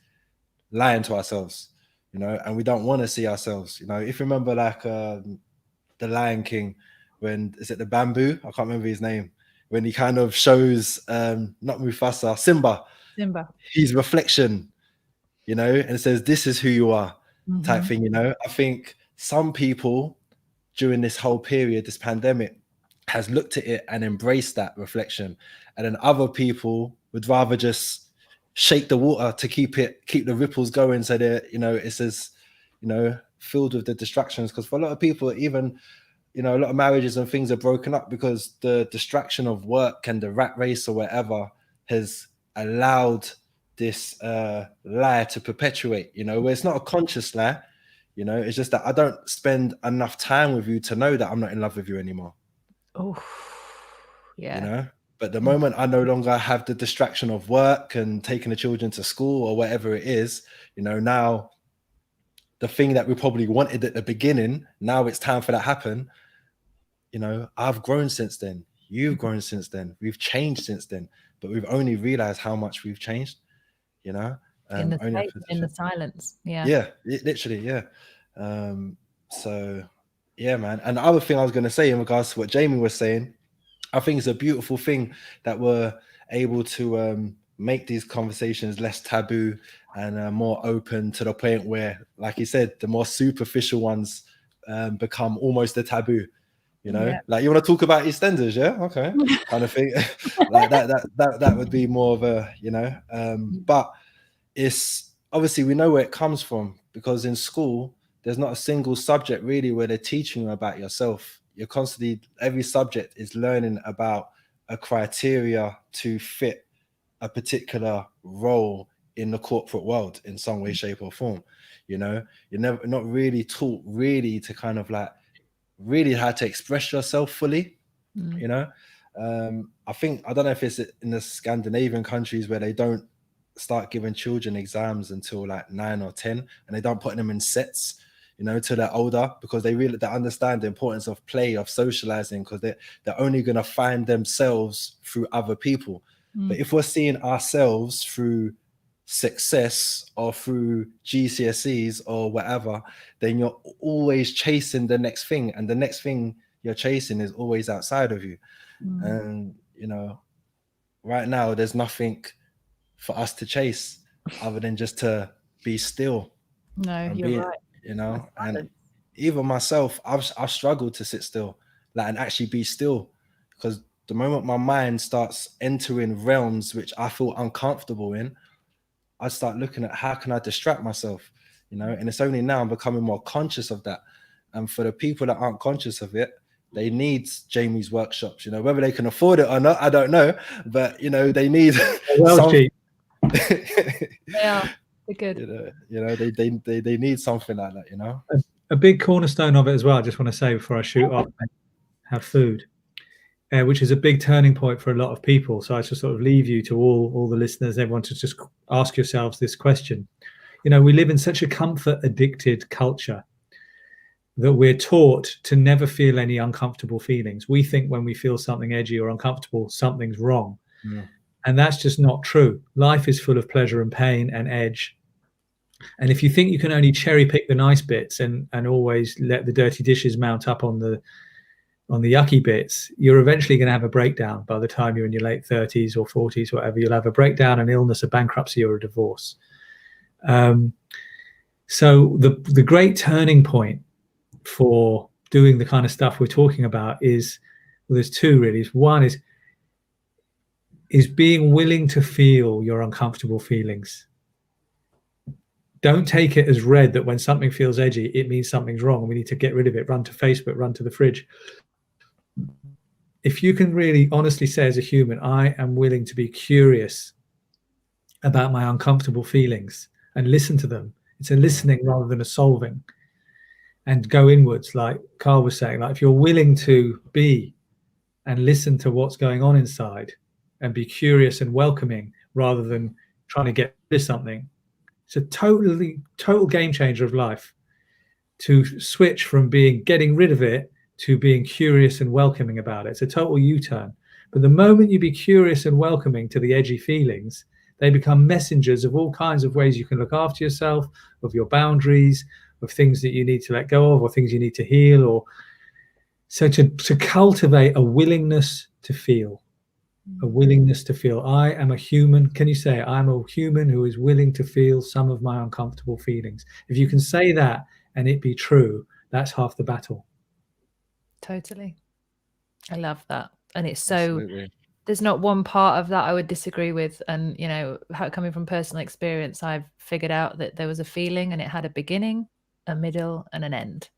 lying to ourselves, and we don't want to see ourselves. If you remember, like the Lion King, when is it the bamboo? I can't remember his name. When he kind of shows not Mufasa, Simba, his reflection, and says, "This is who you are," type thing. I think some people during this whole period, this pandemic, has looked at it and embraced that reflection, and then other people would rather just shake the water to keep the ripples going, so that it's as filled with the distractions. Because for a lot of people, even a lot of marriages and things are broken up because the distraction of work and the rat race or whatever has allowed this lie to perpetuate, where it's not a conscious lie, it's just that I don't spend enough time with you to know that I'm not in love with you anymore. Oh, yeah. But the moment I no longer have the distraction of work and taking the children to school or whatever it is, now the thing that we probably wanted at the beginning, now it's time for that happen. I've grown since then. You've grown since then. We've changed since then, but we've only realized how much we've changed, in the silence. Yeah, literally. Yeah. So yeah, man. And the other thing I was going to say in regards to what Jamie was saying I think it's a beautiful thing that we're able to make these conversations less taboo and more open, to the point where, like you said, the more superficial ones become almost a taboo. You know, Yeah. like, you want to talk about EastEnders, yeah, okay, kind of thing. Like that would be more of a, you know, but it's obviously, we know where it comes from, because in school there's not a single subject really where they're teaching you about yourself. You're constantly, every subject is learning about a criteria to fit a particular role in the corporate world in some way, shape, or form. You know, you're never not really taught really to kind of like really how to express yourself fully. You know, I think, I don't know if it's in the Scandinavian countries where they don't start giving children exams until like 9 or 10, and they don't put them in sets, you know, till they're older, because they understand the importance of play, of socializing, because they're only going to find themselves through other people. But if we're seeing ourselves through success or through GCSEs or whatever, then you're always chasing the next thing, and the next thing you're chasing is always outside of you. And you know, right now there's nothing for us to chase other than just to be still. No, you're right. You know, and even myself, I've struggled to sit still, like, and actually be still, because the moment my mind starts entering realms which I feel uncomfortable in, I start looking at how can I distract myself, you know. And it's only now I'm becoming more conscious of that. And for the people that aren't conscious of it, they need Jamie's workshops, you know, whether they can afford it or not, I don't know, but you know, they need cheap. Yeah, they're good. You know, they need something like that, you know. A big cornerstone of it as well, I just want to say before I shoot off, have food, which is a big turning point for a lot of people. So I just sort of leave you to all the listeners, everyone, to just ask yourselves this question. You know, we live in such a comfort addicted culture that we're taught to never feel any uncomfortable feelings. We think when we feel something edgy or uncomfortable, something's wrong. And that's just not true. Life is full of pleasure and pain and edge. And if you think you can only cherry pick the nice bits and always let the dirty dishes mount up on the yucky bits, you're eventually going to have a breakdown. By the time you're in your late 30s or 40s, whatever, you'll have a breakdown, an illness, a bankruptcy, or a divorce. So the great turning point for doing the kind of stuff we're talking about is, well, there's two really. One is being willing to feel your uncomfortable feelings. Don't take it as read that when something feels edgy, it means something's wrong and we need to get rid of it, run to Facebook, run to the fridge. If you can really honestly say as a human, I am willing to be curious about my uncomfortable feelings and listen to them. It's a listening rather than a solving. And go inwards, like Carl was saying, like if you're willing to be and listen to what's going on inside and be curious and welcoming rather than trying to get rid of something, it's a total game changer of life to switch from getting rid of it to being curious and welcoming about it. It's a total U-turn. But the moment you be curious and welcoming to the edgy feelings, they become messengers of all kinds of ways you can look after yourself, of your boundaries, of things that you need to let go of, or things you need to heal. Or so to cultivate a willingness to feel, I am a human. Can you say it? I'm a human who is willing to feel some of my uncomfortable feelings. If you can say that and it be true, that's half the battle. Totally. I love that. And it's so, there's not one part of that I would disagree with. And, you know, coming from personal experience, I've figured out that there was a feeling and it had a beginning, a middle, and an end.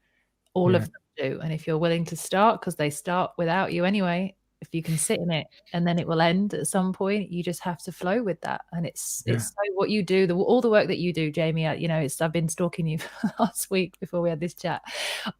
All of them do. And if you're willing to start, because they start without you anyway, if you can sit in it and then it will end at some point, you just have to flow with that. And it's so what you do, all the work that you do, Jamie, you know, I've been stalking you last week before we had this chat.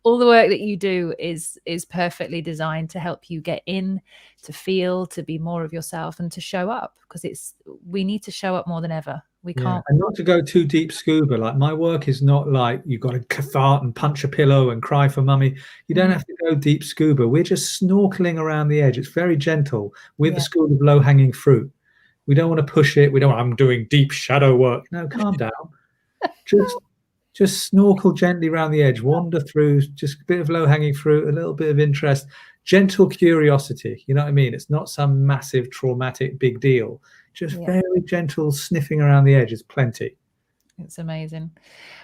All the work that you do is perfectly designed to help you get in, to feel, to be more of yourself and to show up, because we need to show up more than ever. We can't. And not to go too deep scuba. Like my work is not like you've got to cathart and punch a pillow and cry for mummy. You don't have to go deep scuba. We're just snorkeling around the edge. It's very gentle. We're the school of low hanging fruit. We don't want to push it. I'm doing deep shadow work. No, calm down. Just snorkel gently around the edge, wander through, just a bit of low hanging fruit, a little bit of interest. gentle curiosity. You know what I mean? It's not some massive traumatic big deal. Just very gentle sniffing around the edge is plenty. It's amazing.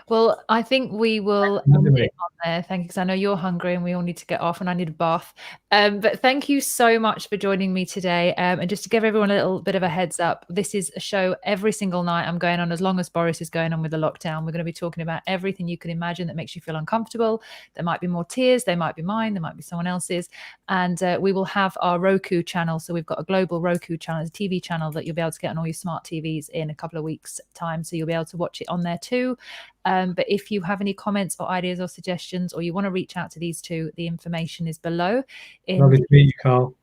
Well, I think we will end it on there. Thank you, because I know you're hungry and we all need to get off and I need a bath. But thank you so much for joining me today. And just to give everyone a little bit of a heads up, this is a show every single night. I'm going on as long as Boris is going on with the lockdown. We're going to be talking about everything you can imagine that makes you feel uncomfortable. There might be more tears. They might be mine. There might be someone else's. And we will have our Roku channel. So we've got a global Roku channel, a TV channel that you'll be able to get on all your smart TVs in a couple of weeks' time. So you'll be able to watch it on there too. But if you have any comments or ideas or suggestions, or you want to reach out to these two, the information is below. Lovely to meet you, Carl.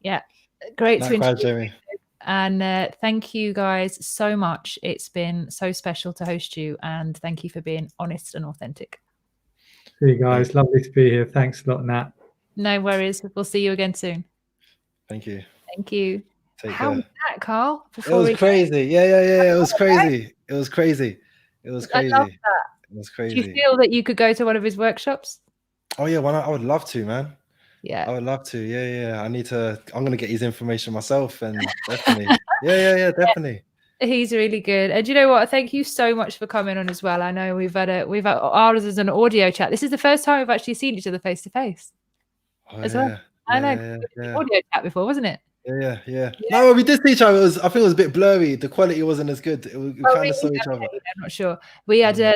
Yeah, great to Likewise, introduce Jamie. you. And thank you guys so much. It's been so special to host you, and thank you for being honest and authentic. See you guys. Lovely to be here. Thanks a lot, Nat. No worries. We'll see you again soon. Thank you. Thank you. Take How care. was that, Carl? It was crazy. Yeah. It was crazy. It was crazy. It was crazy. I love that. It was crazy. Do you feel that you could go to one of his workshops? Oh yeah, I would love to, man. Yeah, I would love to. Yeah. I'm gonna get his information myself, and definitely. Yeah, definitely. He's really good. And you know what? Thank you so much for coming on as well. I know we've had ours as an audio chat. This is the first time we've actually seen each other face to face as well. I know. Yeah. Audio chat before, wasn't it? Yeah. No, we did see each other. I think it was a bit blurry. The quality wasn't as good. We kind of saw each other. I'm not sure. We had so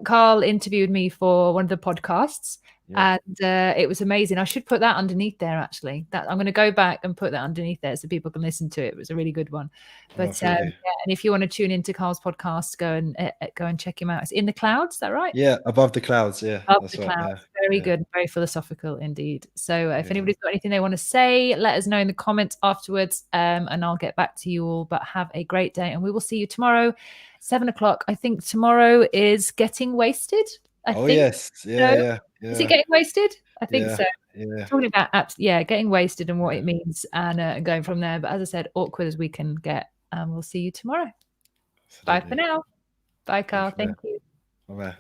Carl interviewed me for one of the podcasts, and it was amazing. I should put that underneath there. Actually, that I'm going to go back and put that underneath there so people can listen to it. It was a really good one. But and if you want to tune into Carl's podcast, go and check him out. It's In the Clouds. Is that right? Yeah, Above the Clouds. Yeah, Above the Clouds. Yeah. Very good, very philosophical indeed. So if anybody's got anything they want to say, let us know in the comments afterwards, and I'll get back to you all. But have a great day, and we will see you tomorrow, 7 o'clock. I think tomorrow is Getting Wasted. I think. Yes. Yeah. Is it Getting Wasted? I think so. Yeah. Talking about apps, getting wasted and what it means, and going from there. But as I said, awkward as we can get. We'll see you tomorrow. Absolutely. Bye for now. Bye, Carl. Thank you. Bye.